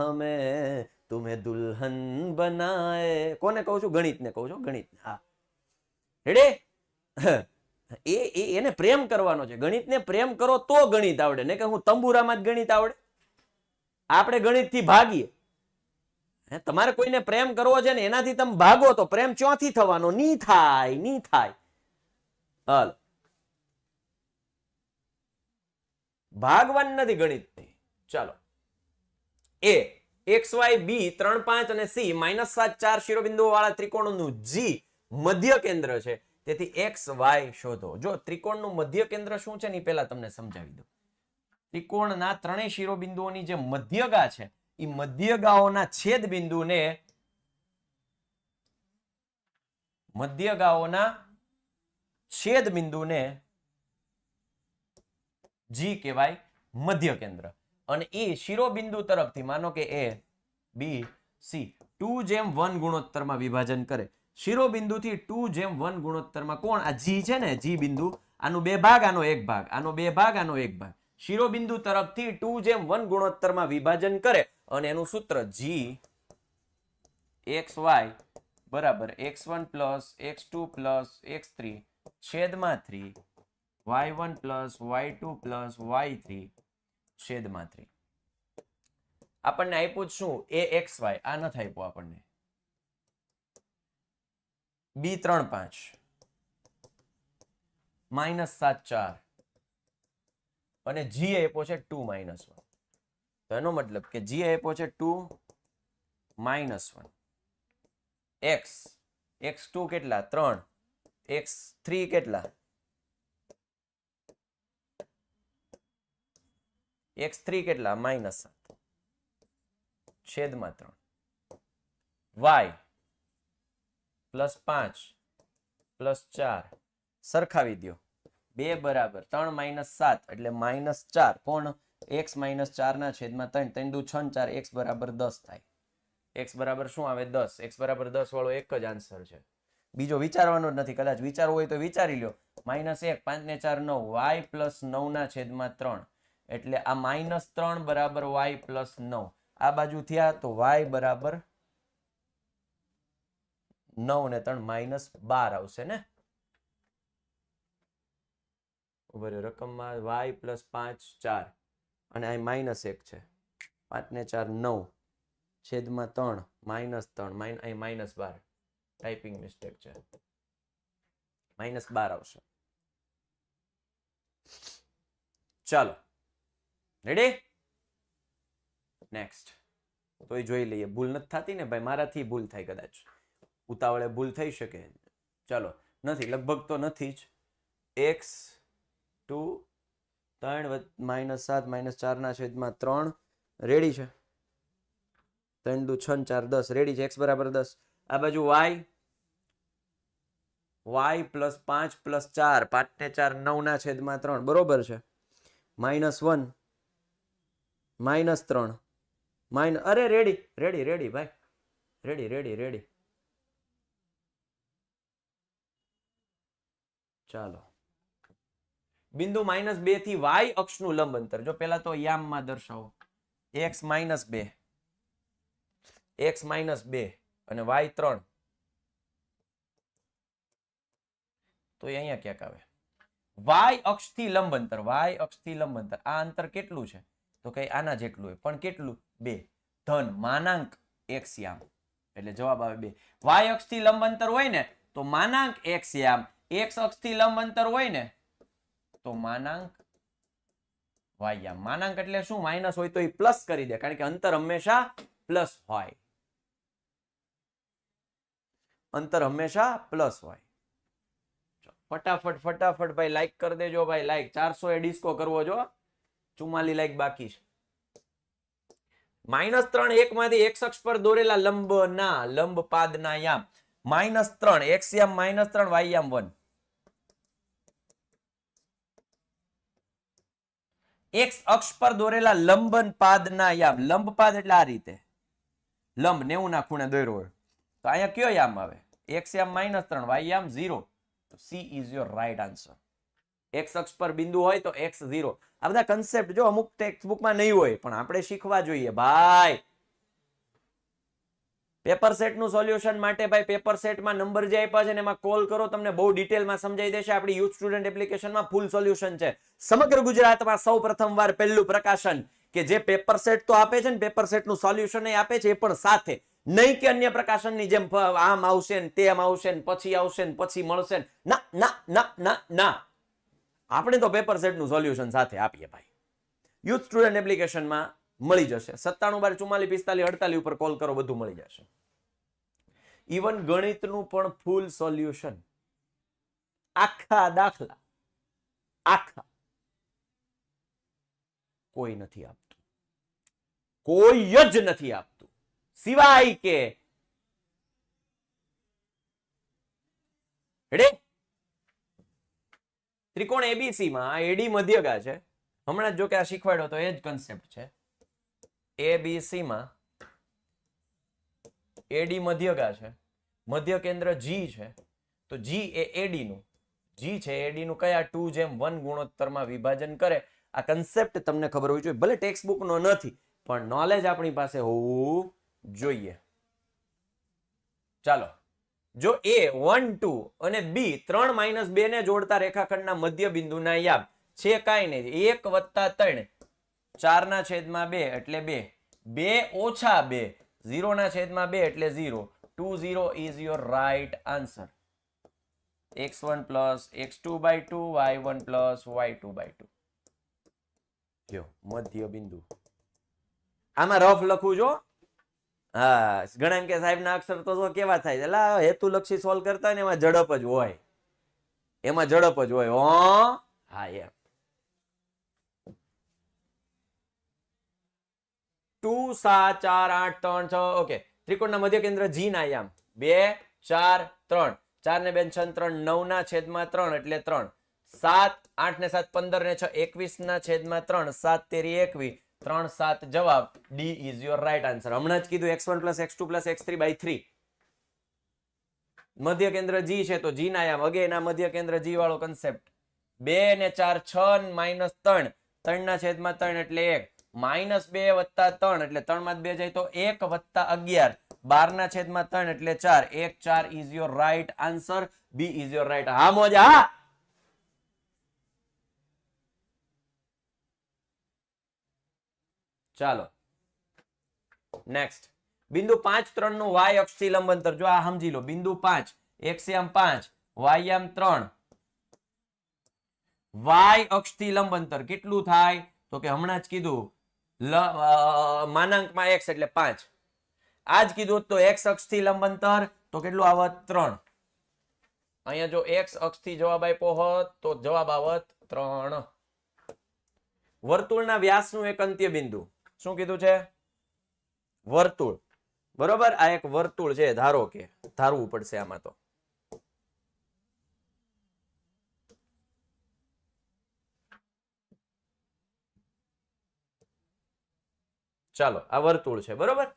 Speaker 1: हमें तुम्हें दुल्हन बनाए. કોને કહું છું? ગણિતને કહું છું. ગણિત. હા, રેડી? એને પ્રેમ કરવાનો છે. ગણિતને પ્રેમ કરો તો ગણિત આવડે, ને કે હું તંબુરામાં જ ગણિત આવડે. આપણે ગણિત થી ભાગીએ. તમારે કોઈને પ્રેમ કરવો છે ને એનાથી તમે ભાગો તો પ્રેમ ક્યાંથી થવાનો? ની થાય, ની થાય. હાલ, ભાગવાન નથી ગણિતથી. ચાલો, એ XY B 3 5 અને C -7 4 શિરોબિંદુઓ વાળા ત્રિકોણનું G મધ્ય કેન્દ્ર છે. તેથી XY શોધો. જો ત્રિકોણનું મધ્ય કેન્દ્ર શું છે ને પહેલા તમને સમજાવી દઉં. ત્રિકોણના ત્રણેય શિરોબિંદુઓની જે મધ્યગા છે એ મધ્યગાઓના છેદ બિંદુને G કહેવાય, મધ્ય કેન્દ્ર. અને એ શિરોબિંદુ તરફથી માનો કે A B C 2:1 ગુણોત્તરમાં વિભાજન કરે. શિરોબિંદુથી 2:1 ગુણોત્તરમાં કોણ? આ G છે ને, G બિંદુ. આનો 2 ભાગ, આનો 1 ભાગ, આનો 2 ભાગ, આનો 1 ભાગ. શિરોબિંદુ તરફથી 2:1 ગુણોત્તરમાં વિભાજન કરે અને એનું સૂત્ર G XY બરાબર x1 plus x2 plus x3 છેદમાં 3 y1 plus y2 plus y3 છેદમાં 3. આપણને આપ્યું શું? AXY. આ નથી આપ્યું આપણને. B3 5 -7 4 અને G આપ્યો છે 2 -1. તો એનો મતલબ કે G આપ્યો છે 2 -1. x2 કેટલા? 3. x3 કેટલા? x3 કેટલા? -7 છેદમાં 3. y +5 +4 સરખાવી દો. 2 બરાબર 3 - 7 એટલે -4. કોણ? x -4 ના છેદમાં 3. 3 દુ 6 4. x બરાબર 10 થાય. x બરાબર શું આવે? 10. x બરાબર 10 વાળો એક જ આન્સર છે. બીજો વિચારવાનો જ નથી. કદાચ વિચારવું હોય તો વિચારી લ્યો. -1 5 ને 4 9 y +9 ના છેદમાં 3 એટલે આ -3 બરાબર y +9. આ બાજુ થયા તો y બરાબર 9 ને 3 -12 આવશે ને. ઉભરે રકમમાં y +5 4 અને આ -1 છે. 5 ને 4 9 છેદમાં 3 -3 અહીં -12. ટાઈપિંગ મિસ્ટેક છે. -12 આવશે. ચાલો, રેડી? નેક્સ્ટ. તો એ જોઈ લઈએ. ભૂલ નથી થતી ને ભાઈ? મારાથી ભૂલ થાય કદાચ, ઉતાવળે ભૂલ થઈ શકે. ચાલો, નથી, લગભગ તો નથી જ. x2 3 -7 -4 ના છેદમાં 3 રેડી છે. 3 દુ 6 4 10 રેડી છે. x બરાબર 10. આ બાજુ y +5 +4 5 ને 4 9 ના છેદમાં 3 બરોબર છે. -1 -3 અરે રેડી ભાઈ, રેડી. ચાલો, બિંદુ -2 થી y અક્ષનું લંબ અંતર. જો પેલા તો યામમાં દર્શાવો. x -2 અને y 3. તો એ અહીંયા ક્યાંક આવે. y અક્ષથી લંબ અંતર. આ અંતર કેટલું છે? તો કઈ આના જેટલું હોય, પણ કેટલું? 2 ધન માનાંક x યામ. એટલે જવાબ આવે 2. y અક્ષથી લંબ અંતર હોય ને તો માનાંક x યામ. x અક્ષથી લંબ અંતર હોય ને તો માનાંક y યામ. માનાંક એટલે શું? માઇનસ હોય તો એ પ્લસ કરી દે, કારણ કે અંતર હંમેશા પ્લસ હોય. ફટાફટ ભાઈ લાઈક કરી દેજો ભાઈ. લાઈક 400 એ ડિસ્કો કરવો જો. 44 લાઈક બાકી છે. -3 1 માંથી x અક્ષ પર દોરેલા લંબના લંબ પાદના યામ. -3 x યામ -3 y યામ 1. x અક્ષ પર દોરેલા લંબન પાદના યામ, લંબ પાદ એટલે આ રીતે લંબ 90 ના ખૂણે દોર્યો હોય તો અહીંયા કયો યામ આવે? x યામ -3 y યામ 0. તો C is your right answer. x અક્ષ પર બિંદુ હોય તો x 0. આ બધા કન્સેપ્ટ જો અમુક ટેક્સ્ટ બુકમાં નહીં હોય પણ આપણે શીખવા જોઈએ ભાઈ. પેપર સેટ નું સોલ્યુશન માટે ભાઈ પેપર સેટમાં નંબર જે આપ્યા છે ને એમાં કોલ કરો, તમને બહુ ડિટેલમાં સમજાઈ દેશે. આપણી યુથ સ્ટુડન્ટ એપ્લિકેશનમાં ફૂલ સોલ્યુશન છે. સમગ્ર ગુજરાતમાં સૌ પ્રથમવાર પહેલું પ્રકાશન કે જે પેપર સેટ તો આપે છે ને પેપર સેટ નું સોલ્યુશન આપે છે, એ પણ સાથે. નહીં કે અન્ય પ્રકાશનની જેમ આમ આવશે ને તેમ આવશે ને પછી આવશે ને પછી મળશે ને. ના ના ના ના ના, આપણે તો પેપર સેટ નું સોલ્યુશન સાથે આપીએ ભાઈ. યુથ સ્ટુડન્ટ એપ્લિકેશનમાં મળી જશે. 97 12 44 45 48 ઉપર કોલ કરો, બધું મળી જશે. ઇવન ગણિતનું પણ ફૂલ સોલ્યુશન, આખા દાખલા આખા, કોઈ નથી આપતું, કોઈ જ નથી આપતું. સિવાય કે ત્રિકોણ એબીસી માં એડી મધ્યગા છે. હમણાં જો કે આ શીખવાડ્યો તો એ જ કન્સેપ્ટ છે. એબીસી માં એડી મધ્યગા છે, મધ્ય કેન્દ્ર જી છે. તો જી એ એડી નું, જી છે એડી નું કયા 2:1 ગુણોત્તરમાં વિભાજન કરે. આ કન્સેપ્ટ તમને ખબર હોવી જોઈએ. ભલે ટેક્સ્ટ બુક નો નથી પણ નોલેજ આપણી પાસે હોવું જોઈએ. ચાલો, જો a 1 2 અને b 3 - 2 ને જોડતા રેખાખંડના મધ્ય બિંદુના યામ છે કાંઈ નહીં 1 + 3 4/2 એટલે 2, 2 - 2 0/2 એટલે 0. 20 is your right answer. x1 + x2/2 y1 + y2/2. જો મધ્ય બિંદુ આમાં રફ લખું જો. હા, ઘણા એમ કે સાહેબ ના અક્ષર તો કેવા થાય છે, એટલે હેતુલક્ષી સોલ્વ કરતા હોય ને એમાં ઝડપ જ હોય, એમાં ઝડપ જ હોય. હા એમ 2 7 4 8 3 6. ઓકે, ત્રિકોણના મધ્ય કેન્દ્ર જી ના યામ 2 4 3. 4 ને 2 6 3 9/3 એટલે 3. 7 8 ને 7 15 ને 6 21/3 7 તેરી 21 3 7 જવાબ. D is your right answer. હમણાં જ કીધું x1 + x2 + x3/3. મધ્ય કેન્દ્ર જી છે તો જી ના યામ અગેન આ મધ્ય કેન્દ્ર જી વાળો કન્સેપ્ટ. 2 ને 4 6 -3 3/3 એટલે 1. -2 + 3 એટલે 3 માં 2 જાય તો 1 + 11 12/3 એટલે 4. 1 4 is your right answer. B is your right. હા મોજા હા. ચાલો નેક્સ્ટ, બિંદુ 5 3 નું y અક્ષથી લંબ અંતર. જો આ સમજી લો, બિંદુ 5 x યામ 5 y યામ 3, y અક્ષથી લંબ અંતર કેટલું થાય? તો કે હમણાં જ કીધું માનાંકમાં x એટલે 5. આજ કીધું તો x અક્ષથી લંબ અંતર તો કેટલું આવત? 3. અહીંયા જો x અક્ષથી જવાબ આપ્યો હોત તો જવાબ આવત 3. વર્તુળના વ્યાસનું એક અંત્ય બિંદુ. શું કીધું છે? વર્તુળ. બરોબર, આ એક વર્તુળ છે. ધારો કે ધારવું પડશે આમાં તો. ચાલો, આ વર્તુળ છે બરોબર,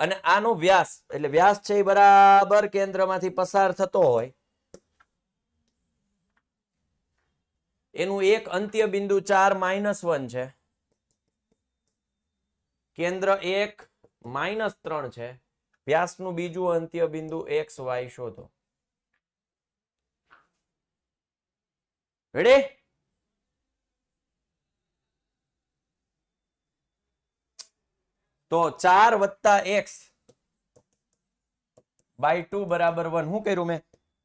Speaker 1: અને આનો વ્યાસ એટલે વ્યાસ છે એ બરાબર કેન્દ્રમાંથી પસાર થતો હોય. એનું એક અંત્ય બિંદુ 4 -1 છે, કેન્દ્ર 1 -3 છે. વ્યાસનું બીજું અંત્ય બિંદુ x y શોધો. રેડી? તો 4 + x/2 = 1. શું કર્યું મેં?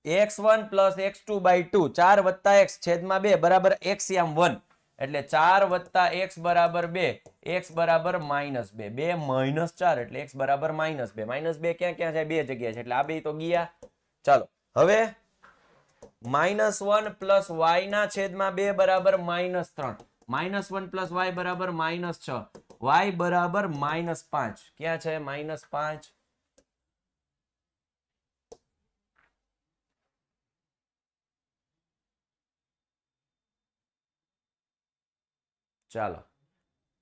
Speaker 1: x1 + x2/2 4 + x છેદમાં 2 બરાબર x યામ 1 એટલે 4 + x બરાબર 2, x બરાબર -2. 2 - 4 એટલે x બરાબર -2. -2 ક્યાં ક્યાં જાય? 2 જગ્યાએ છે એટલે આ બે તો ગયા. ચાલો હવે -1 + y ના છેદમાં 2 બરાબર -3. -1 + y બરાબર -6. y બરાબર -5. ક્યાં છે? -5. ચાલો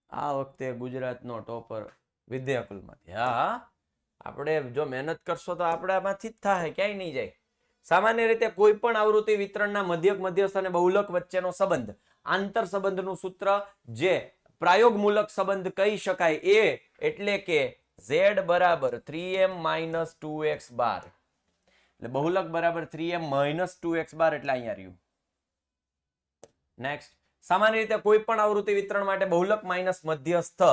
Speaker 1: આ વખતે ગુજરાતનો ટોપર વિદ્યાકુલમાંથી. હા, આપણે જો મહેનત કરશો તો આપણામાંથી જ થાય, ક્યાંય નહીં જાય. સામાન્ય રીતે કોઈ પણ આવૃત્તિ વિતરણના મધ્યક, મધ્યસ્થ અને બહુલક વચ્ચેનો સંબંધ, આંતર સંબંધનું સૂત્ર જે પ્રયોગમૂલક સંબંધ કહી શકાય એ એટલે કે z બરાબર 3m - 2x બાર. એટલે બહુલક બરાબર 3m - 2x બાર એટલે અહીંયા રહ્યું. નેક્સ્ટ, સામાન્ય રીતે કોઈ પણ આવૃત્તિ વિતરણ માટે બહુલક માઇનસ મધ્યસ્થ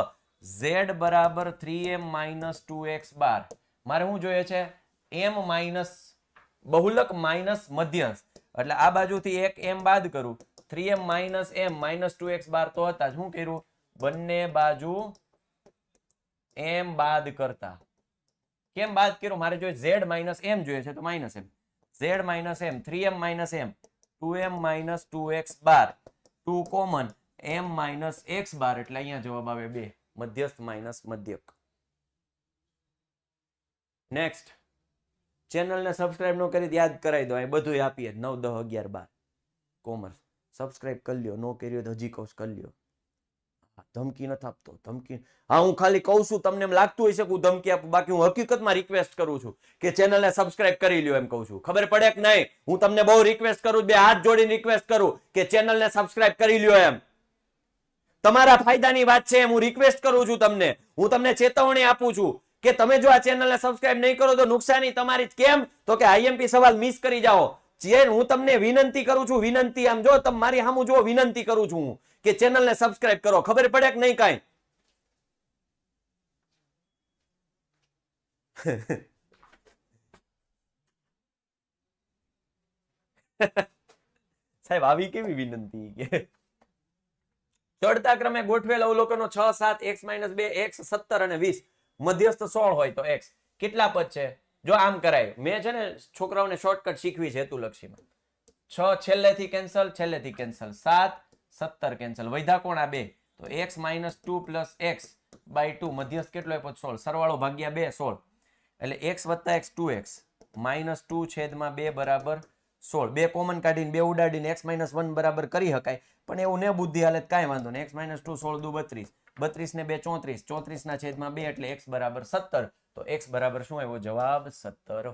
Speaker 1: z બરાબર 3m - 2x બાર. મારે શું જોઈએ છે? m માઇનસ બહુલક માઇનસ મધ્યસ્થ, એટલે આ બાજુથી એક m બાદ કરું, 3m - m - 2x બાર તો હતા જ. શું કર્યું? બંને બાજુ m બાદ કરતા. કેમ બાદ કર્યું? મારે જોઈએ z માઇનસ m જોઈએ છે તો minus m, z minus m, 3m minus m, 2m minus 2x બાર, 2 કોમન, m માઇનસ x બાર એટલે અહીંયા જવાબ આવે 2, મધ્યસ્થ માઇનસ મધ્યક. નેક્સ્ટ, ચેનલને સબસ્ક્રાઇબ ન કરી યાદ કરાવી દો, અહીં બધું આપીએ 9, 10, 11, 12 કોમર્સ. સબસ્ક્રાઇબ કરી લ્યો, નો કર્યો તો હજી કહું કરી લ્યો. ધમકી નથી આપતો, ધમકી. હા, હું ખાલી કહું છું, તમને એમ લાગતું હશે કે હું ધમકી આપું, બાકી હું હકીકતમાં રિક્વેસ્ટ કરું છું કે ચેનલને સબસ્ક્રાઇબ કરી લ્યો એમ કહું છું. ખબર પડે કે નહીં? હું તમને બહુ રિક્વેસ્ટ કરું, બે હાથ જોડીને રિક્વેસ્ટ કરું કે ચેનલને સબસ્ક્રાઇબ કરી લ્યો એમ. તમારા ફાયદાની વાત છે એમ હું રિક્વેસ્ટ કરું છું તમને. હું તમને ચેતવણી આપું છું કે તમે જો આ ચેનલને સબસ્ક્રાઇબ નહીં કરો તો નુકસાની તમારી જ. કેમ? તો કે આઈએમપી સવાલ મિસ કરી જાઓ. હું તમને વિનંતી કરું છું, વિનંતી. આમ જો તમે મારી સામું જો, વિનંતી કરું છું હું કે ચેનલને સબસ્ક્રાઇબ કરો. ખબર પડે કે નહીં કાંઈ? સાહેબ આવી કેવી વિનંતી કે ચડતા ક્રમે ગોઠવેલ અવલોકનો 6, 7, x - 2, x 17 અને 20, મધ્યસ્થ 16 હોય તો x કેટલા પદ છે? જો આમ કરાય, મેં છે ને છોકરાઓને શોર્ટકટ શીખવી છે હેતુલક્ષીમાં. 6 છેલ્લેથી કેન્સલ, છેલ્લેથી કેન્સલ, 7, 17 કેન્સલ, વૈધા કોણ? આ 2, તો x - 2 + x / 2, મધ્યસ્થ કેટલો આપ્યો? 16, સરવાળો ભાગ્યા 2, 16, એટલે x + x 2x -2 છેદમાં 2 બરાબર 16. 2 કોમન કાઢીને 2 ઉડાડીને x - 1 બરાબર કરી શકાય, પણ એવું ને બુદ્ધિ હાલે કાંઈ વાંધો નહીં. x - 2 16 દુ 32, 32 ને 2 34, 34 ના છેદમાં 2 એટલે x બરાબર 17. તો x બરાબર શું આવ્યો? જવાબ 17.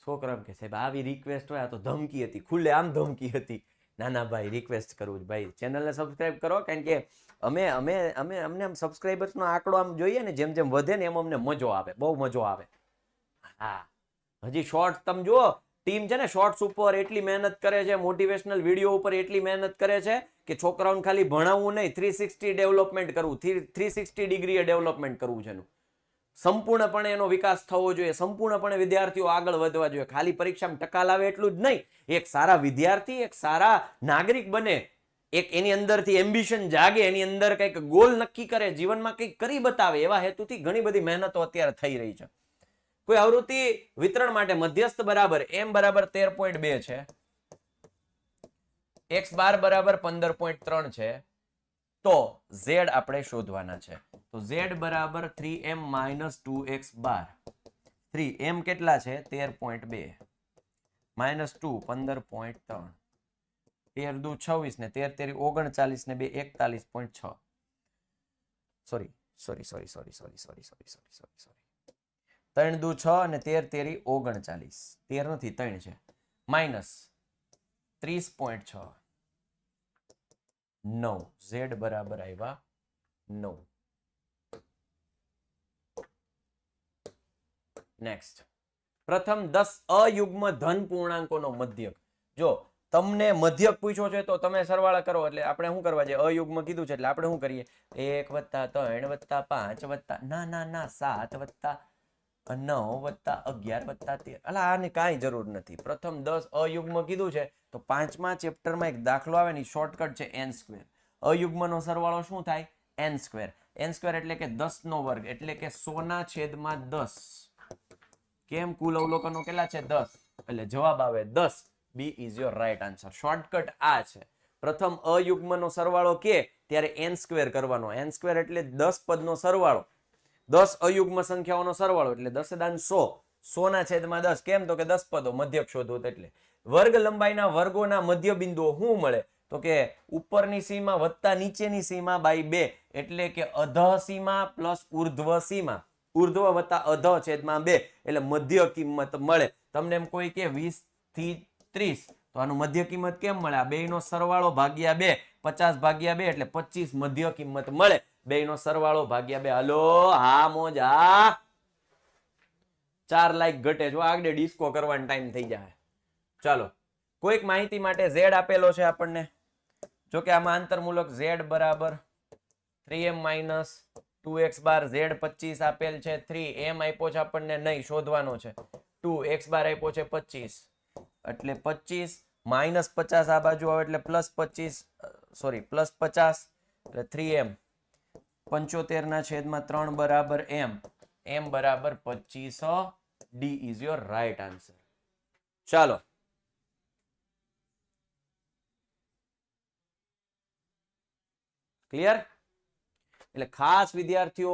Speaker 1: છોકરા કે સાહેબ આવી રિક્વેસ્ટ હોય, આ તો ધમકી હતી, ખુલ્લે આમ ધમકી હતી. ના ના ભાઈ, રિક્વેસ્ટ કરું ભાઈ, ચેનલને સબસ્ક્રાઇબ કરો, કારણ કે અમને આમ સબસ્ક્રાઇબર્સનો આંકડો આમ જોઈએ ને, જેમ જેમ વધે ને એમ અમને મજો આવે, બહુ મજો આવે. હા, હજી શોર્ટ્સ તમે જુઓ, ટીમ છે ને શોર્ટ્સ ઉપર એટલી મહેનત કરે છે, મોટિવેશનલ વિડીયો ઉપર એટલી મહેનત કરે છે કે છોકરાઓને ખાલી ભણાવવું નહીં, 360 ડેવલપમેન્ટ કરવું, 360 ડિગ્રીએ ડેવલપમેન્ટ કરવું છે એનું. સંપૂર્ણપણે એનો વિકાસ થવો જોઈએ, સંપૂર્ણપણે વિદ્યાર્થીઓ આગળ વધવા જોઈએ. ખાલી પરીક્ષામાં ટકા લાવે એટલું જ નહીં, એક સારા વિદ્યાર્થી, એક સારા નાગરિક બને, એક એની અંદરથી એમ્બિશન જાગે, એની અંદર કંઈક ગોલ નક્કી કરે, જીવનમાં કંઈક કરી બતાવે, એવા હેતુથી ઘણી બધી મહેનતો અત્યારે થઈ રહી છે. કોઈ આવૃત્તિ વિતરણ માટે મધ્યસ્થ બરાબર m બરાબર 13.2 છે, x બાર બરાબર 15.3 છે, તો z આપણે શોધવાના છે. તો z બરાબર 3m - 2x બાર. 3m કેટલા છે? 13.2 -2 15.3, 13 દુ 26 ને 13 તેરી 39 ને 2 41.6. સોરી 3 દુ 6 અને 13 તેરી 39, 13 નથી 3 છે, માઇનસ 30.6, 9. z બરાબર આવ્યા 9. નેક્સ્ટ, પ્રથમ 10 અયુગ્મ ધન પૂર્ણાંકોનો મધ્યક. જો તમને મધ્યક પૂછ્યો છે તો તમે સરવાળા કરો, એટલે આપણે શું કરવા છે? અયુગ્મ કીધું છે એટલે આપણે શું કરીએ? 1 + 3 + 5 ના 7 + 9 + 11 + 13. અલા આની કાંઈ જરૂર નથી. પ્રથમ 10 અયુગ્મ કીધું છે તો 5મા ચેપ્ટરમાં એક દાખલો આવે ને, શોર્ટકટ છે n². અયુગ્મનો સરવાળો શું થાય? n². n² એટલે કે 10 નો વર્ગ, એટલે કે 100/10. કેમ? કુલ અવલોકનો કેટલા છે? 10, એટલે જવાબ આવે 10. B is your right answer. Shortcut આ છે. પ્રથમ અયુગ્મનો સરવાળો કે ત્યારે n² કરવાનો. n² એટલે 10 પદનો સરવાળો. 10 અયુગ્મ સંખ્યાઓનો સરવાળો એટલે 10 100 ના છેદમાં 10. કેમ? તો કે 10 પદો, મધ્યક શોધવું એટલે. વર્ગ લંબાઈના વર્ગોના મધ્ય બિંદુઓ શું મળે? તો કે ઉપરની સીમા વત્તા નીચેની સીમા બાય 2 એટલે કે અધઃ સીમા પ્લસ ઉર્ધ્વ સીમા, ઉર્ધ્વ વત્તા અધઃ છેદમાં 2 એટલે મધ્ય કિંમત મળે. તમને એમ કોઈ કે 20 થી 30 તો આનું મધ્ય કિંમત કેમ મળે? આ બેયનો સરવાળો ભાગ્યા 2, 50 ભાગ્યા 2 એટલે 25 મધ્ય કિંમત મળે. બેયનો સરવાળો ભાગ્યા 2. હાલો, હા મોજા 4 લાઈક ઘટે. જો આગળ ડિસ્કો કરવાનો ટાઈમ થઈ જાય. ચાલો, કોઈક માહિતી માટે z આપેલો છે આપણને. જો કે આમાં આંતરમૂલક z બરાબર 3m - 2x બાર, z 25 આપેલ છે, 3m આપ્યો છે આપણને, નહીં શોધવાનો છે. 2x બાર આપ્યો છે 25 એટલે 25 માઇનસ 50 આ બાજુ આવે એટલે પ્લસ 25, સોરી પ્લસ 50 એટલે 3m 75 ના છેદમાં 3 બરાબર m બરાબર 25. D is your right answer. ચાલો, ક્લિયર? એટલે ખાસ વિદ્યાર્થીઓ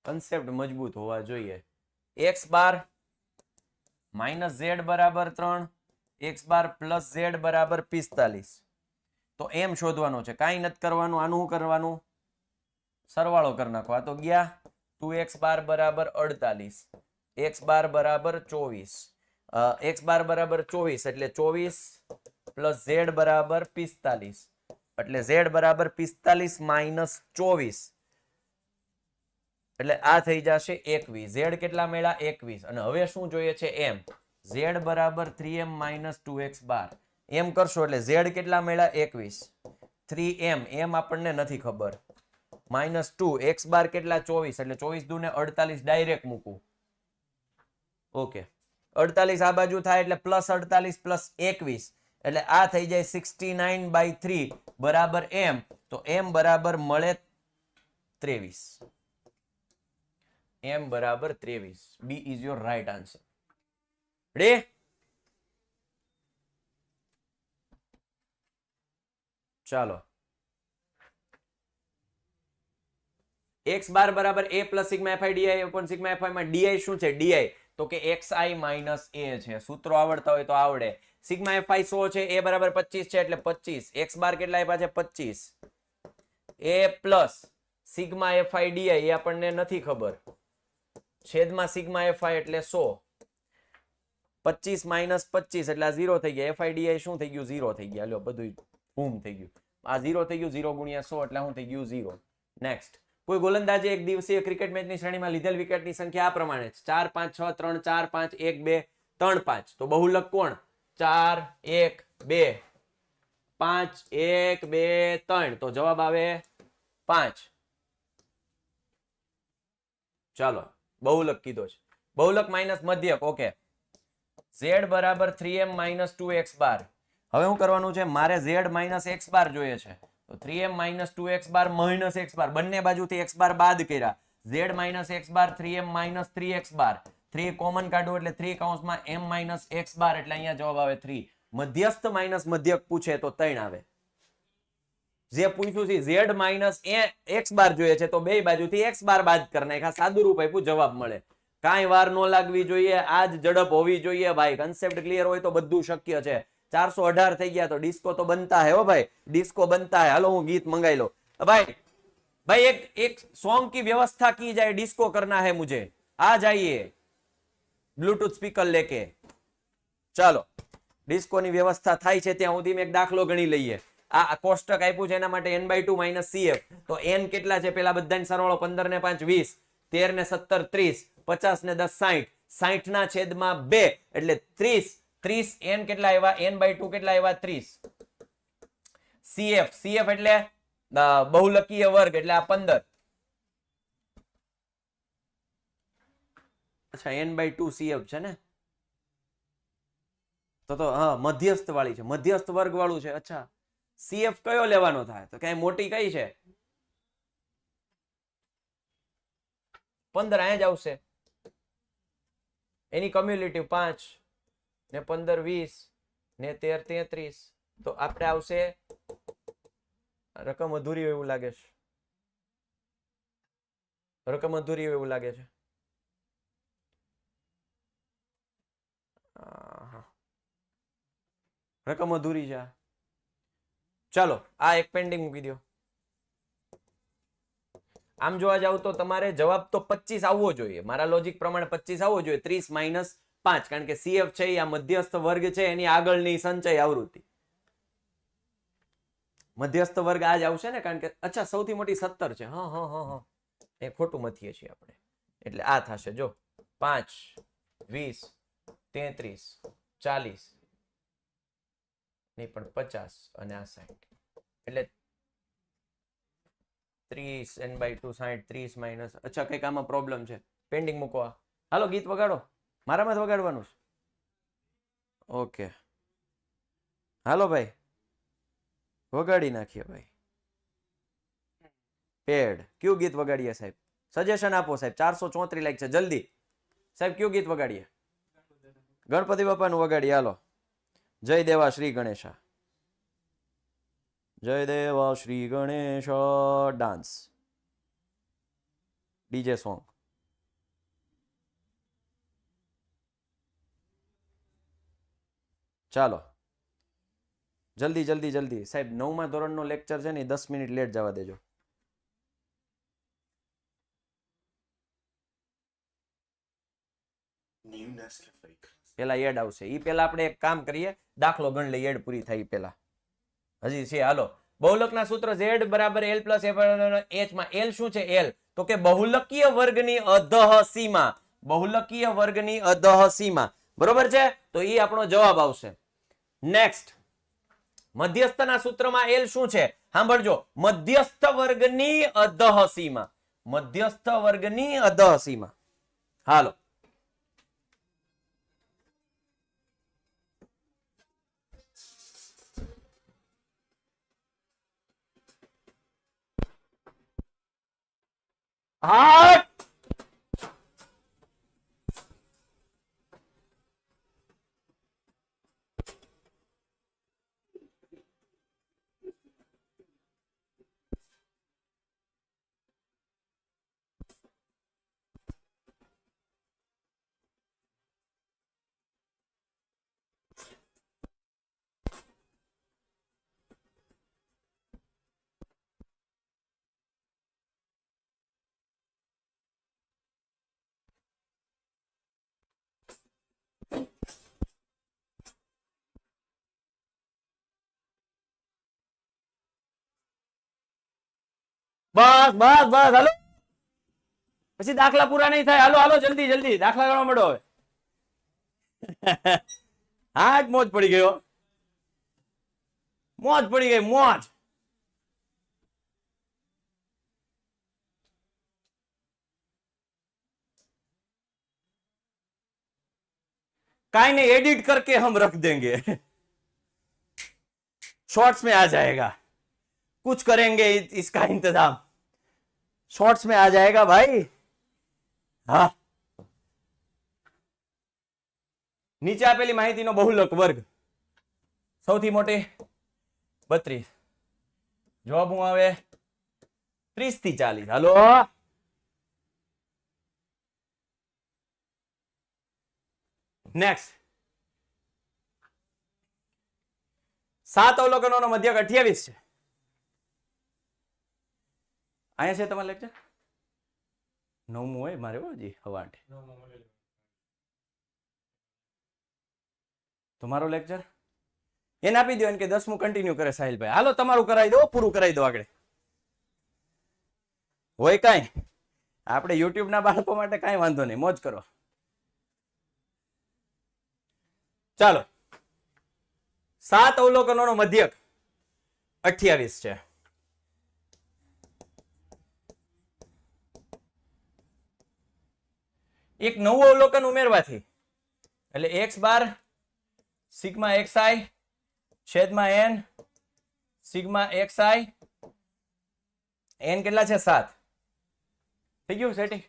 Speaker 1: કન્સેપ્ટ મજબૂત હોવા જોઈએ. x બાર માઇનસ z બરાબર 3, x બાર પ્લસ z બરાબર 45. તો m શોધવાનો છે, કાંઈ નથી કરવાનું. આનું શું કરવાનું? સરવાળો કરી નાખો. આ તો ગયા 2x બાર બરાબર 48, x બાર બરાબર 24, x બાર બરાબર 24 એટલે 24 પ્લસ z બરાબર 45 એટલે z બરાબર 45 માઇનસ 24 એટલે આ થઈ જશે 21. z કેટલા મળ્યા? 21. અને હવે શું જોઈએ છે? m. z બરાબર 3m - 2x બાર. એમ કરશો એટલે z કેટલા મળ્યા? 21. 3m, m આપણને નથી ખબર, માઇનસ 2, x બાર કેટલા? 24 એટલે 24 દુ ને 48 ડાયરેક્ટ મૂકું. ઓકે, 48 આ બાજુ થાય એટલે પ્લસ 48 પ્લસ 21 એટલે આ થઈ જાય 69/3 બરાબર m. તો m બરાબર મળે 23. m બરાબર 23. B is your right answer. Ready? ચાલો, x બાર બરાબર a plus sigma fi di upon sigma fi માં di શું છે? di તો કે xi માઇનસ a છે. સૂત્રો આવડતા હોય તો આવડે. સિગ્મા fi 100 છે, a બરાબર 25 છે એટલે 25. x બાર કેટલા આપ્યા છે? 25. a plus sigma fi di એ આપણને નથી ખબર, છેદમાં સિગ્મા fi એટલે 100. 25 માઇનસ 25 એટલે આ 0 થઈ ગયા. fi di શું થઈ ગયું? 0 થઈ ગયા. લ્યો, બધું બૂમ થઈ ગયું. આ 0 થઈ ગયું. 0 ગુણ્યા 100 એટલે શું થઈ ગયું? 0. નેક્સ્ટ, કોઈ ગોલંદાજે એક દિવસીય ક્રિકેટ મેચની શ્રેણીમાં લીધેલ વિકેટની સંખ્યા આ પ્રમાણે છે: 4 5 6 3 4 5 1 2 3 5. તો બહુલક કોણ? 4 1 2 5 1 2 3. તો જવાબ આવે 5. ચાલો, બહુલક કીધો છે. બહુલક માઇનસ મધ્યક. ઓકે, z બરાબર 3m - 2x બાર. હવે શું કરવાનું છે? મારે z માઇનસ x બાર જોઈએ છે. તો 3m - 2x bar minus x બાર, બંને બાજુથી x બાર બાદ કર્યા. z માઇનસ x બાર 3m - 3x બાર. 3 કોમન કાઢો એટલે 3 કૌંસમાં m - x બાર એટલે અહીંયા જવાબ આવે 3. મધ્યસ્થ માઇનસ મધ્યક પૂછે તો 3 આવે. જે પૂછ્યું છે z માઇનસ x બાર જોઈએ છે તો બે બાજુથી x બાર બાદ કરી નાખ્યા. સાદું રૂપ આપ્યું, જવાબ મળે. કાંઈ વાર ન લાગવી જોઈએ, આજ ઝડપ હોવી જોઈએ ભાઈ. કન્સેપ્ટ ક્લિયર હોય તો બધું શક્ય છે. 418 થઈ ગયા તો ડિસ્કો તો બનતા હે હો ભાઈ, ડિસ્કો બનતા હે. હાલો, હું ગીત મંગાઈ લો ભાઈ. भाई एक सॉन्ग की व्यवस्था की जाए, डिस्को करना है मुझे, आ जाइए ब्लूटूथ स्पीकर लेके. ચાલો, ડિસ્કોની વ્યવસ્થા થાય છે ત્યાં સુધી એક દાખલો ગણી લઈએ. આ કોષ્ટક આપ્યું છે એના માટે n/2 - cf. તો n કેટલા છે? પેલા બધાનો સરવાળો 15 ને 5 20, 13 ને 17 30, 50 ને 10 60, 60 ના છેદમાં 2 એટલે 30. 30 n કેટલા આવ્યા? n/2 કેટલા આવ્યા? 30. cf, cf એટલે બહુલકીય વર્ગ એટલે આ 15. અચ્છા, n/2 cf છે ને, તો હા મધ્યસ્થ વાળી છે, મધ્યસ્થ વર્ગ વાળું છે. અચ્છા, cf કયો લેવાનો થાય? તો કઈ મોટી કઈ છે? 15 અહીંયા જ આવશે. એની કમ્યુલેટિવ 5 ને 15 20 ને 13 33. તો આપણે આવશે રકમ અધૂરી એવું લાગે છે. રકમ અધૂરી એવું લાગે છે. રકમ અધૂરી છે. ચાલો આ એક પેન્ડિંગ મૂકી દો. આમ જોવા જાવ તો તમારે જવાબ તો 25 આવવો જોઈએ. મારા લોજિક પ્રમાણે 25 આવવો જોઈએ. 30 - 5 કારણ કે CF છે એ આ મધ્યસ્થ વર્ગ છે એની આગળની સંચય આવૃત્તિ. મધ્યસ્થ વર્ગ આ જ આવશે ને કારણ કે અચ્છા સૌથી મોટી 17 છે. હા હા હા હા એ ખોટું મથીએ છીએ આપણે. એટલે આ થશે જો 5 20 33 40 નહીં પણ 50 અને આ 60 એટલે 30 n/2 60 30 માઇનસ. અચ્છા કઈક આમાં પ્રોબ્લેમ છે. પેન્ડિંગ મૂકો. હાલો ગીત વગાડો. મારામાં જ વગાડવાનું છે. ઓકે હાલો ભાઈ વગાડી નાખીએ ભાઈ. પેડ કયું ગીત વગાડીએ સાહેબ? સજેશન આપો સાહેબ. 434 લાઈક છે. જલ્દી સાહેબ કયું ગીત વગાડીએ? ગણપતિ બાપાનું વગાડીએ. હાલો જય દેવા શ્રી ગણેશા. જય દેવા Shri Ganesh. Dance DJ song. ચાલો જલ્દી જલ્દી જલ્દી સાહેબ. 9મા ધોરણનો લેક્ચર છે ને 10 મિનિટ લેટ જવા દેજો. પેલા એડ આવશે. ઈ પેલા આપણે એક કામ કરીએ. દાખલો ગણ લઈએ. એડ પૂરી થાય પેલા. હજી છે. હાલો બહુલકના સૂત્ર z બરાબર l + f h માં l શું છે? l તો કે બહુલકીય વર્ગની અધઃ સીમા. બહુલકીય વર્ગની અધઃ સીમા બરોબર છે. તો ઈ આપણો જવાબ આવશે. નેક્સ્ટ મધ્યસ્થના સૂત્રમાં l શું છે? સાંભળજો. મધ્યસ્થ વર્ગની અધઃ સીમા. મધ્યસ્થ વર્ગની અધઃ સીમા. હાલો હા બસ બસ બસ. હાલો પછી દાખલા પૂરા નહીં થાય. હાલો હાલો જલ્દી જલ્દી દાખલા કરવા માંડો હવે. હા જ મોજ પડી ગયો. મોજ પડી ગઈ મોજ. काई नहीं एडिट करके हम रख देंगे. शॉर्ट्स में आ जाएगा. कुछ करेंगे इसका इंतजाम. शॉर्ट्स में आ जाएगा भाई. हाँ નીચે આપેલી માહિતીનો બહુલક વર્ગ સૌથી મોટી 32. જવાબ હું આવે 30 થી 40. હાલો નેક્સ્ટ. 7 અવલોકનોનો મધ્યક 28 છે. અહીંયા છે તમારો લેક્ચર 9મું હોય મારે હજી હવા 8 તમારો લેક્ચર એને આપી દો કે 10મું કન્ટિન્યુ કરે સાહિલભાઈ. હાલો તમારું કરાવી દો. પૂરું કરાવી દો. આગળ હોય કાંઈ આપણે યુટ્યુબ ના બાળકો માટે કાંઈ વાંધો નહીં. મોજ કરો. ચાલો 7 અવલોકનોનો મધ્યક 28 છે. એક નવું અવલોકન ઉમેરવાથી એટલે x બાર સિગ્મા xi છેદમાં n સિગ્મા xi n કેટલા છે 7. થઈ ગયું સેટિંગ.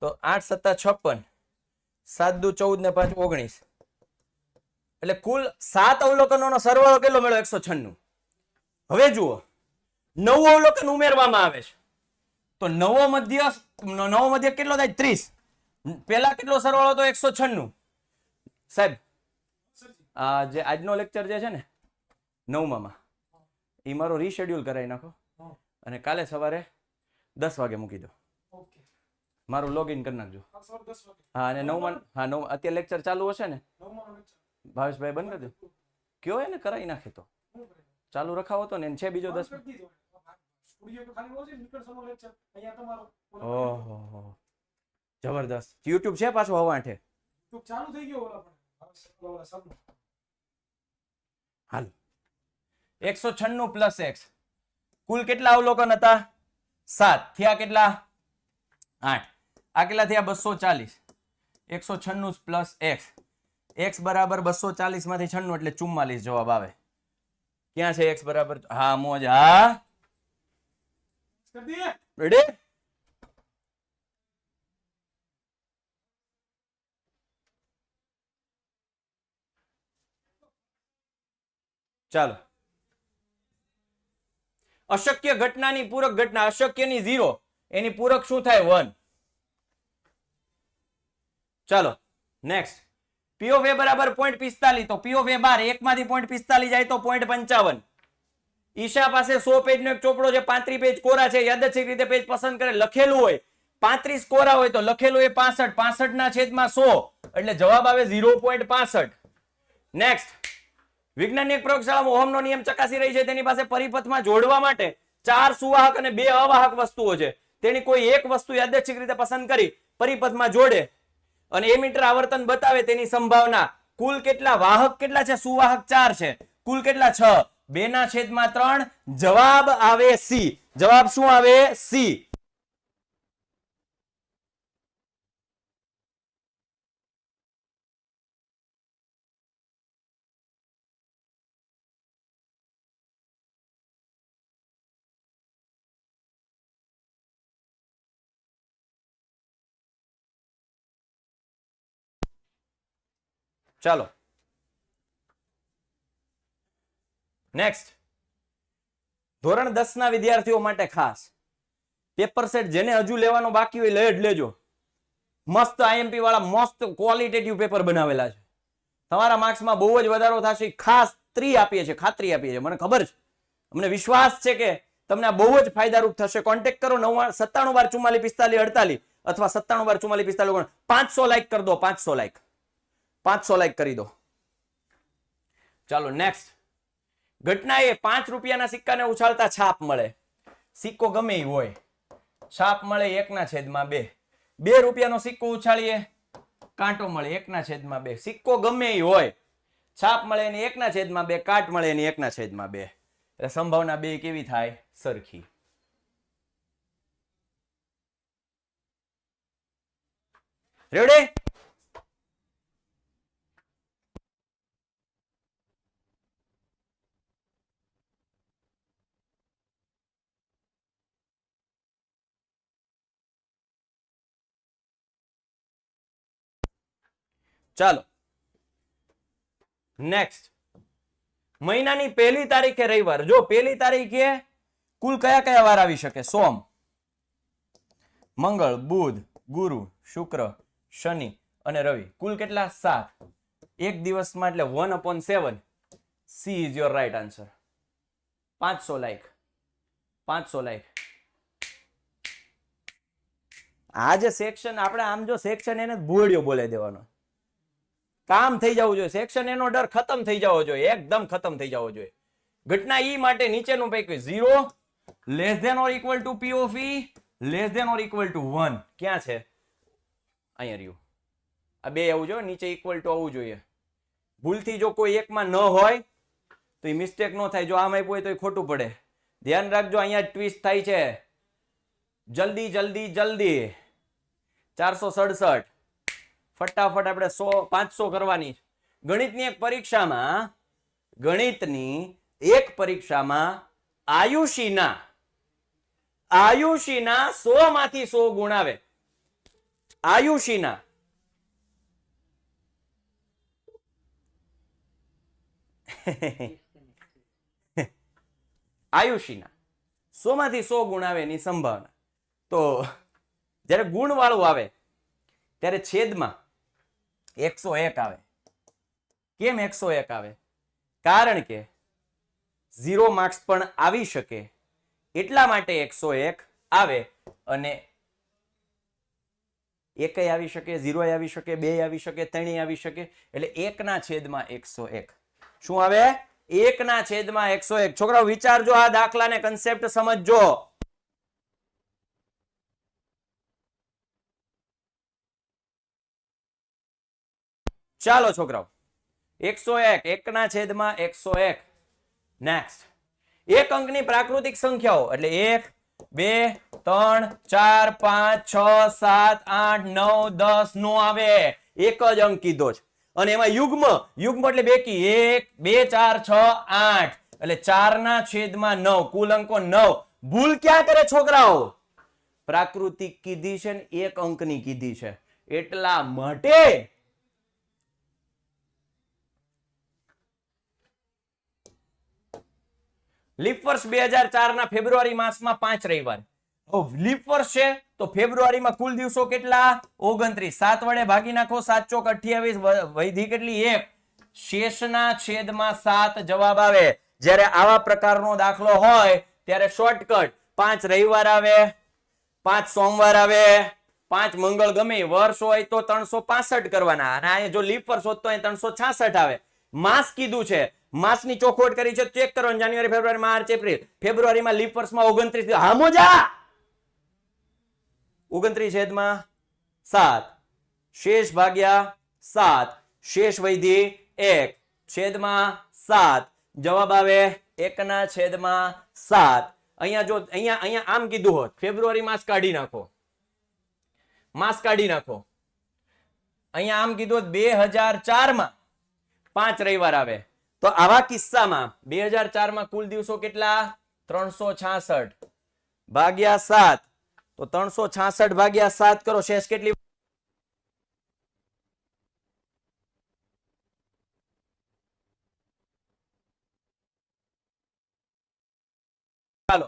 Speaker 1: તો 8 + 56 7 દુ 14 ને 5 19 એટલે કુલ 7 અવલોકનોનો સરવાળો કેટલો મળ્યો? 196. હવે જુઓ, નવું અવલોકન ઉમેરવામાં આવે છે તો નવો મધ્ય કેટલો થાય? 30. પેલા કેટલો સરવાળો હતો? 196. સાહેબ આ જે આજનો લેક્ચર જે છે ને 9માં એ મારો રીશેડ્યુલ કરાવી નાખો અને કાલે સવારે 10 વાગે મૂકી દો. મારું લોગિન કરી નાખજો. હા, અને 9માં હા 9 અત્યારે લેક્ચર ચાલુ હશે ને? ભાવેશભાઈ બંધ કરી દો. કયો એને કરાવી નાખે તો ચાલુ રખાવો તો ને છે બીજો 10. ઓહો જબરદસ્ત. યુટ્યુબ છે પાછું હવાઠે ચાલુ થઈ ગયો. હાલ 196 પ્લસ x કુલ કેટલા અવલોકન હતા? 7 થયા. કેટલા? 8. આ કેટલા થયા? 240. 196 પ્લસ x બરાબર 240 માંથી 96 એટલે 44 જવાબ આવે. ક્યાં છે x બરાબર? હા મોજ. હા રેડી? ચાલો, અશક્ય ઘટનાની પૂરક ઘટના. અશક્યની 0, એની પૂરક શું થાય? 1. ચાલો નેક્સ્ટ. P of A બરાબર 0.45 તો P of A બાર 1 માંથી 0.45 જાય તો 0.55. ઈશા પાસે 100 પેજ નો એક ચોપડો છે, 35 પેજ કોરા છે. યાદચ્છિક રીતે પેજ પસંદ કરે. લખેલું હોય 35 કોરા હોય તો લખેલું હોય 65. 65 ના છેદમાં 100 એટલે જવાબ આવે 0.65. નેક્સ્ટ. વિજ્ઞાનની એક પ્રયોગશાળામાં ઓહમનો નિયમ ચકાસી રહી છે. તેની પાસે પરિપથમાં જોડવા માટે 4 સુવાહક અને 2 અવાહક વસ્તુઓ છે. તેની કોઈ એક વસ્તુ યાદચ્છિક રીતે પસંદ કરી પરિપથમાં જોડે અને એમીટર આવર્તન બતાવે તેની સંભાવના. કુલ કેટલા વાહક કેટલા છે? સુવાહક 4 છે. કુલ કેટલા? 6. 2 ના છેદમાં 3. જવાબ આવે C. જવાબ શું આવે? C. ચાલો નેક્સ્ટ. ધોરણ 10 ના વિદ્યાર્થીઓ માટે ખાસ પેપર સેટ જેને હજુ લેવાનો બાકી હોય લઈ જ લેજો. મસ્ત IMP વાળા મસ્ત ક્વોલિટેટિવ પેપર બનાવેલા છે. તમારા માર્ક્સમાં બહુ જ વધારો થશે. ખાસ ખાતરી આપીએ છીએ. મને ખબર છે, અમને વિશ્વાસ છે કે તમને આ બહુ જ ફાયદારૂપ થશે. કોન્ટેક્ટ કરો 97 વાર 44 45 48 અથવા 97 વાર 44 45. 500 લાઈક કરી દો. 500 લાઈક કરી દો. ચાલો નેક્સ્ટ. ઘટના એ 5 રૂપિયાના સિક્કાને ઉછાળતા છાપ મળે. સિક્કો ગમે એ હોય, છાપ મળે 1 ના છેદમાં 2. 2 રૂપિયાનો સિક્કો ઉછાળીએ, કાંટો મળે 1 ના છેદમાં 2. સિક્કો ગમે એ હોય, છાપ મળે એની 1 ના છેદમાં 2, કાટ મળે એની 1 ના છેદમાં 2. એટલે સંભાવના 2 કેવી થાય? સરખી. રેડી? ચાલો નેક્સ્ટ. મહિનાની 1લી તારીખે રવિવાર. જો 1લી તારીખે કુલ કયા કયા વાર આવી શકે? સોમ, મંગળ, બુધ, ગુરુ, શુક્ર, શનિ અને રવિ. કુલ કેટલા? 7. એક દિવસમાં એટલે 1/7. C is your right answer. 500 like. આ જે સેક્શન આપણે આમ જો સેક્શન એને ભૂળ્યો બોલે દેવાનો. કામ થઈ જવું જોઈએ. સેક્શન એનો ડર ખતમ થઈ જવો જોઈએ. એકદમ ખતમ થઈ જવો જોઈએ. ઘટના ઈ માટે નીચેનું પૈકી 0 less than or equal to P of E less than or equal to 1. ક્યાં છે? અહીંયા રહ્યું. આ બે આવવું જોઈએ. નીચે ઇક્વલ ટુ આવવું જોઈએ. ભૂલથી જો કોઈ એકમાં ન હોય તો એ મિસ્ટેક ન થાય. જો આમ આપ્યું હોય તો એ ખોટું પડે. ધ્યાન રાખજો. અહીંયા ટ્વિસ્ટ થાય છે. જલ્દી 467. ફટાફટ આપણે 500 કરવાની. ગણિતની એક પરીક્ષામાં આયુષીના 100 માંથી 100 ગુણ આવે. આયુષીના આયુષીના 100 માંથી 100 ગુણ આવે એની સંભાવના. તો જ્યારે ગુણ વાળું આવે ત્યારે છેદમાં 101 આવે. કેમ 101 આવે? કારણ કે 0 માર્ક્સ પણ આવી શકે એટલા માટે 101 આવે. અને 1 આવી શકે, 0 આવી શકે, 2 આવી શકે, 3 આવી શકે. એટલે 1 ના છેદમાં 101. શું આવે? 1 ના છેદમાં 101. છોકરાઓ વિચારજો, આ દાખલાને કન્સેપ્ટ સમજજો. ચાલો છોકરાઓ, 101 1 ના છેદમાં 101. નેક્સ્ટ, એક અંકની પ્રાકૃતિક સંખ્યાઓ એટલે 1 2 3 4 5 6 7 8 9 10 નો આવે. એક જ અંક કીધો છે અને એમાં યુગ્મ એટલે બેકી 1 2 4 6 8 એટલે 4 ના છેદમાં 9. કુલ અંકો 9. ભૂલ ક્યાં કરે છોકરાઓ? પ્રાકૃતિક કીધી છે ને એક અંકની કીધી છે એટલા માટે લીપ વર્ષ 2004 ના ફેબ્રુઆરી માસમાં 5 રવિવાર. લીપ વર્ષ છે તો ફેબ્રુઆરીમાં કુલ દિવસો કેટલા? 29. 7 વડે ભાગી નાખો. 7 ચોક 28. વૈધી કેટલી? 1. શેષના છેદમાં 7 જવાબ આવે. જ્યારે આવા પ્રકારનો દાખલો હોય ત્યારે શોર્ટકટ 5 રવિવાર આવે, 5 સોમવાર આવે, 5 મંગળ, ગમે વર્ષ હોય તો 365 કરવાના. અને આ જો લીપ વર્ષ હોત તો 366 આવે. માસ કીધું છે, માસની ચોખવટ કરી છે, ચેક કરો. જાન્યુઆરી, ફેબ્રુઆરી, માર્ચ, એપ્રિલ. ફેબ્રુઆરીમાં લીપ વર્ષમાં 29. હા મોજા 29 છેદમાં 7 શેષ ભાગ્યા 7 શેષ વૈધી 1 છેદમાં 7 જવાબ આવે 1 ના છેદમાં 7. અહીંયા જો અહીંયા આમ કીધું હોત ફેબ્રુઆરી માસ કાઢી નાખો, માસ કાઢી નાખો. અહીંયા આમ કીધું હોત 2004 માં 5 રવિવાર આવે. તો આવા કિસ્સામાં 2004 માં કુલ દિવસો કેટલા? 366 ભાગ્યા 7. તો 366 ભાગ્યા 7 કરો, શેષ કેટલી? ચાલો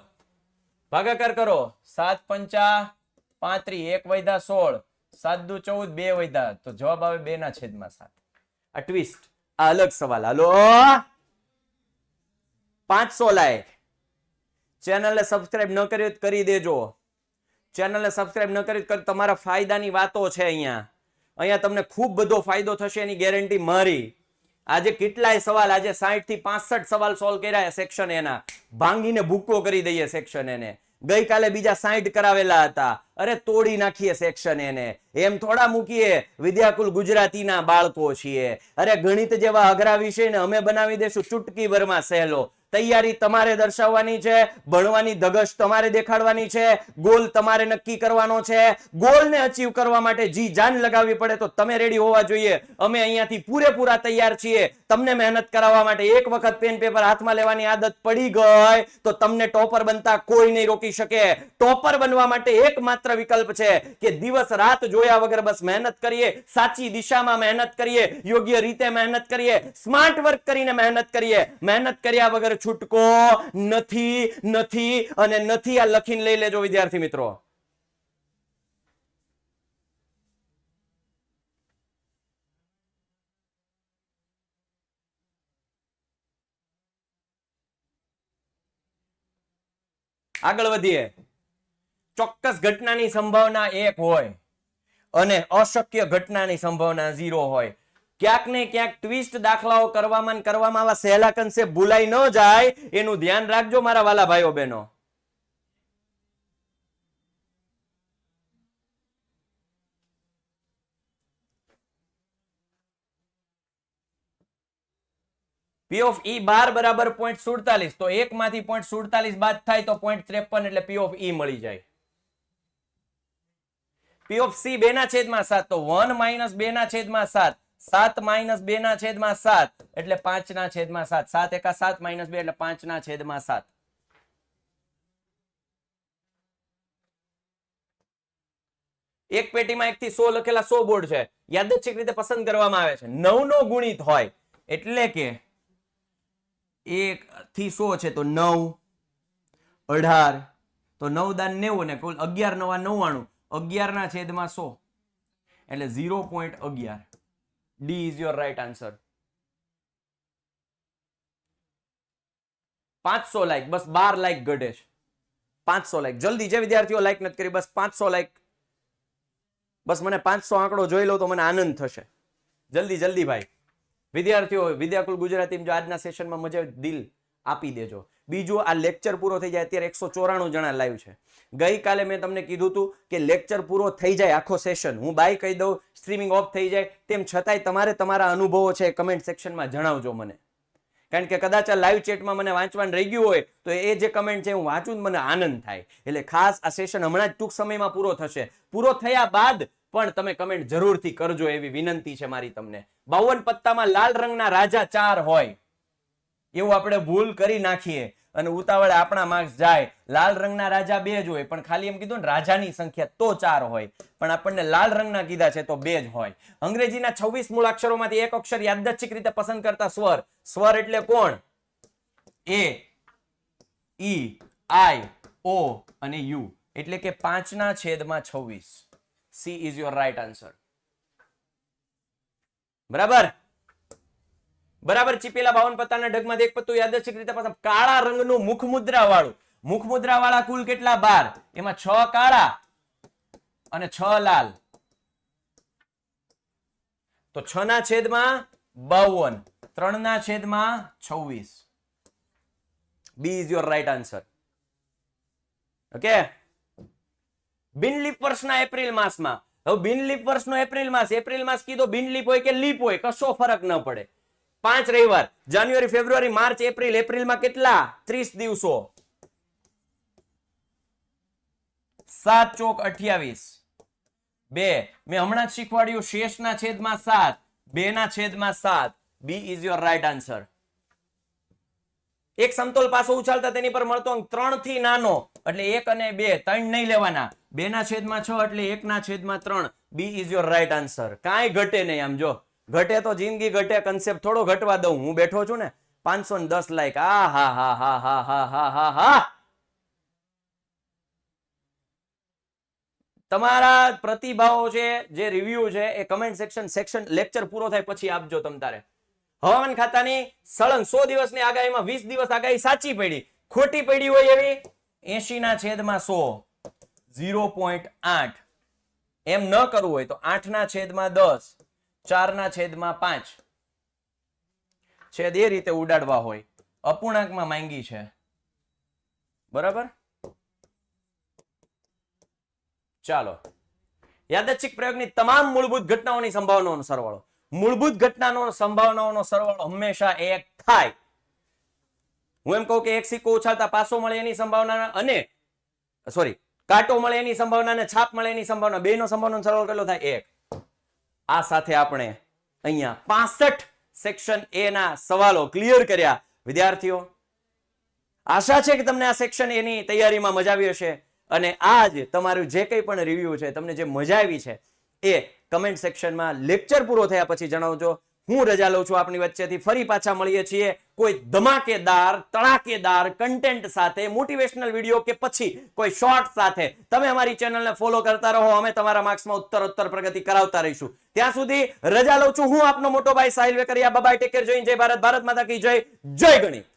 Speaker 1: ભાગાકાર કરો. 7 પંચા 35, 1 વૈધા 16, 7 દુ 14, 2 વૈધા. તો જવાબ આવે 2 ના છેદમાં 7. આ ટ્વિસ્ટ, આ અલગ સવાલ. હાલો 500 લાઈક. ચેનલને સબસ્ક્રાઇબ ન કરી તો કરી દેજો. ચેનલને સબસ્ક્રાઇબ ન કરી તો તમારા ફાયદાની વાતો છે. અહીંયા તમને ખૂબ બધો ફાયદો થશે એની ગેરંટી મારી. આજે કેટલાય સવાલ, આજે 60 થી 65 સવાલ સોલ્વ કર્યા સેક્શન એના. ભાંગીને ભૂકો કરી દઈએ સેક્શન એને. ગઈકાલે બીજા 60 કરાવેલા હતા. અરે તોડી નાખીએ સેક્શન એને. એમ થોડા મૂકીએ વિદ્યાકુલ ગુજરાતીના બાળકો છીએ. અરે ગણિત જેવા અઘરા વિષયને અમે બનાવી દેશું ચૂટકી ભરમાં સહેલો. તૈયારી તમારે દર્શાવવાની છે, ભણવાની ધગશ તમારે દેખાડવાની છે, ગોલ તમારે નક્કી કરવાનો છે. ગોલને અચીવ કરવા માટે જી જાન લગાવવી પડે તો તમે રેડી હોવા જોઈએ. અમે અહીંયાથી પૂરેપૂરા તૈયાર છીએ તમને મહેનત કરાવવા માટે. એક વખત પેન પેપર હાથમાં લેવાની આદત પડી ગઈ તો તમને ટોપર બનતા કોઈ નહીં રોકી શકે. ટોપર બનવા માટે એકમાત્ર વિકલ્પ છે કે દિવસ રાત જોયા વગર બસ મહેનત કરીએ, સાચી દિશામાં મહેનત કરીએ, યોગ્ય રીતે મહેનત કરીએ, સ્માર્ટ વર્ક કરીને મહેનત કરીએ. મહેનત કર્યા વગર છૂટકો નથી અને નથી. આ લખીને લઈ લેજો વિદ્યાર્થી મિત્રો. આગળ વધીએ. ચોક્કસ ઘટનાની સંભાવના 1 હોય અને અશક્ય ઘટનાની સંભાવના 0 હોય. ક્યાંક ને ક્યાંક ટ્વિસ્ટ દાખલાઓ કરવામાં આવા સહેલા કન્સેપ્ટ ભૂલાઈ ન જાય એનું ધ્યાન રાખજો મારા વાલા ભાઈઓ બહેનો. P of E બાર બરાબર 0.47. તો 1 માંથી 0.47 બાદ થાય તો 0.53 એટલે P of E મળી જાય. P of C 2 ના છેદમાં 7 તો 1 - 2 ના છેદમાં 7. 7 - 2 ના છેદમાં 7 એટલે 5 ના છેદમાં 7. 7 એકા 7 - 2 એટલે 5 ના છેદમાં 7. એક પેટીમાં 1 થી 100 લખેલા 100 બોર્ડ છે. યાદચ્છિક રીતે પસંદ કરવામાં આવે છે. 9 નો ગુણિત હોય એટલે કે 1 થી 100 છે તો 9, 18 તો 9 દાન 90 ને કુલ 11 નવા 99 11 ના છેદમાં 100 એટલે 0.11 D is your right answer 500 like bus 12 like ઘટે છે 500 લાઈક જલ્દી જે વિદ્યાર્થીઓ લાઈક નથી કરી બસ 500 લાઈક બસ મને 500 આંકડો જોઈ લો તો મને આનંદ થશે જલ્દી જલ્દી ભાઈ વિદ્યાર્થીઓ વિદ્યાકુલ ગુજરાતી જો આજના સેશનમાં મજા દિલ આપી દેજો બીજું આ લેક્ચર પૂરો થઈ જાય અત્યારે 194 જણા લાઈવ છે ગઈકાલે મેં તમને કીધું હતું કે લેક્ચર પૂરો થઈ જાય આખો સેશન હું બાય કહી દઉં સ્ટ્રીમિંગ ઓફ થઈ જાય તેમ છતાંય તમારે તમારા અનુભવો છે કમેન્ટ સેક્શનમાં જણાવજો મને કારણ કે કદાચ આ લાઈવ ચેટમાં મને વાંચવાનું રહી ગયું હોય તો એ જે કમેન્ટ છે હું વાંચું મને આનંદ થાય એટલે ખાસ આ સેશન હમણાં જ ટૂંક સમયમાં પૂરો થશે પૂરો થયા બાદ પણ તમે કમેન્ટ જરૂરથી કરજો એવી વિનંતી છે મારી તમને 52 પત્તામાં લાલ રંગના રાજા 4 હોય એવું આપણે ભૂલ કરી નાખીએ અને ઉતાવળે આપણા માર્ક્સ જાય લાલ રંગના રાજા 2 જ હોય પણ ખાલી એમ કીધું ને રાજાની સંખ્યા તો 4 હોય પણ આપણને લાલ રંગના કીધા છે તો 2 જ હોય અંગ્રેજીના 26 મૂળાક્ષરોમાંથી એક અક્ષર યાદચ્છિક રીતે પસંદ કરતા સ્વર સ્વર એટલે કોણ એ ઈ આઈ ઓ અને યુ એટલે કે 5/26 C is your right answer બરાબર બરાબર ચીપેલા 52 પત્તાના ઢગમાંથી એક પત્તું યાદચ્છિક રીતે પસંદ કાળા રંગનું મુખ મુદ્રા વાળા કુલ કેટલા 12 એમાં 6 કાળા અને 6 લાલ તો 6/52 3/26 B is your right answer okay બિનલીપ વર્ષના એપ્રિલ માસમાં હવે બિનલીપ વર્ષનો એપ્રિલ માસ કીધો બિનલીપ હોય કે લીપ હોય કશો ફરક ન પડે 5 રવિવાર જાન્યુઆરી ફેબ્રુઆરી માર્ચ એપ્રિલમાં કેટલા 30 દિવસો 7 ચોક 28 2 મેં હમણાં જ શીખવાડ્યું શેષના છેદમાં 7 2/7 B is your right answer એક સમતોલ પાસો ઉછાળતા તેની પર મળતો અંક 3 થી નાનો એટલે 1 અને 2 3 નહીં લેવાના 2/6 એટલે 1/3 B is your right answer કાંઈ ઘટે નહીં આમ જો ઘટે તો જિંદગી ઘટે કન્સેપ્ટ થોડો ઘટવા દઉં હું બેઠો છું ને 510 લાઈક આ હા હા હા હા હા હા હા હા તમારા પ્રતિભાવો છે જે રિવ્યુ છે એ કમેન્ટ સેક્શન લેક્ચર પૂરો થાય પછી આપજો તમ તારે હવામાન ખાતાની સળંગ 100 દિવસની આગાહીમાં 20 દિવસ આગાહી સાચી પડી ખોટી પડી હોય એવી 80/100 0.8 એમ ન કરવું હોય તો 8/10 4/5 છેદ એ રીતે ઉડાડવા હોય અપૂર્ણાંકમાં માંગી છે બરાબર ચાલો યાદચ્છિક પ્રયોગની તમામ મૂળભૂત ઘટનાઓની સંભાવનાઓનો સરવાળો મૂળભૂત સંભાવનાઓનો સરવાળો હંમેશા 1 થાય હું એમ કહું કે એક સિક્કો ઉછાળતા પાસો મળે એની સંભાવના અને કાંટો મળે એની સંભાવના અને છાપ મળે એની સંભાવના બેનો સંભાવનાનો સરવાળો કેટલો થાય 1 આ સાથે આપણે અહીંયા 65 સેક્શન એ ના સવાલો ક્લિયર કર્યા વિદ્યાર્થીઓ આશા છે કે તમને આ સેક્શન એની તૈયારીમાં મજા આવી હશે અને આજ તમારું જે કંઈ પણ રિવ્યુ છે તમને જે મજા આવી છે એ કમેન્ટ સેક્શનમાં લેક્ચર પૂરો થયા પછી જણાવજો હું રજા લઉં છું આપની વચ્ચેથી ફરી પાછા મળીએ છીએ કોઈ ધમાકેદાર તડાકેદાર કન્ટેન્ટ સાથે મોટિવેશનલ વિડીયો કે પછી કોઈ શોર્ટ સાથે તમે અમારી ચેનલને ફોલો કરતા રહો અમે તમારા માર્ક્સમાં ઉત્તરોત્તર પ્રગતિ કરાવતા રહીશું ત્યાં સુધી રજા લઉં છું હું આપનો મોટો ભાઈ Sahil Vekariya bye take care જય ભારત ભારત માતા કી જય જય ગણેશ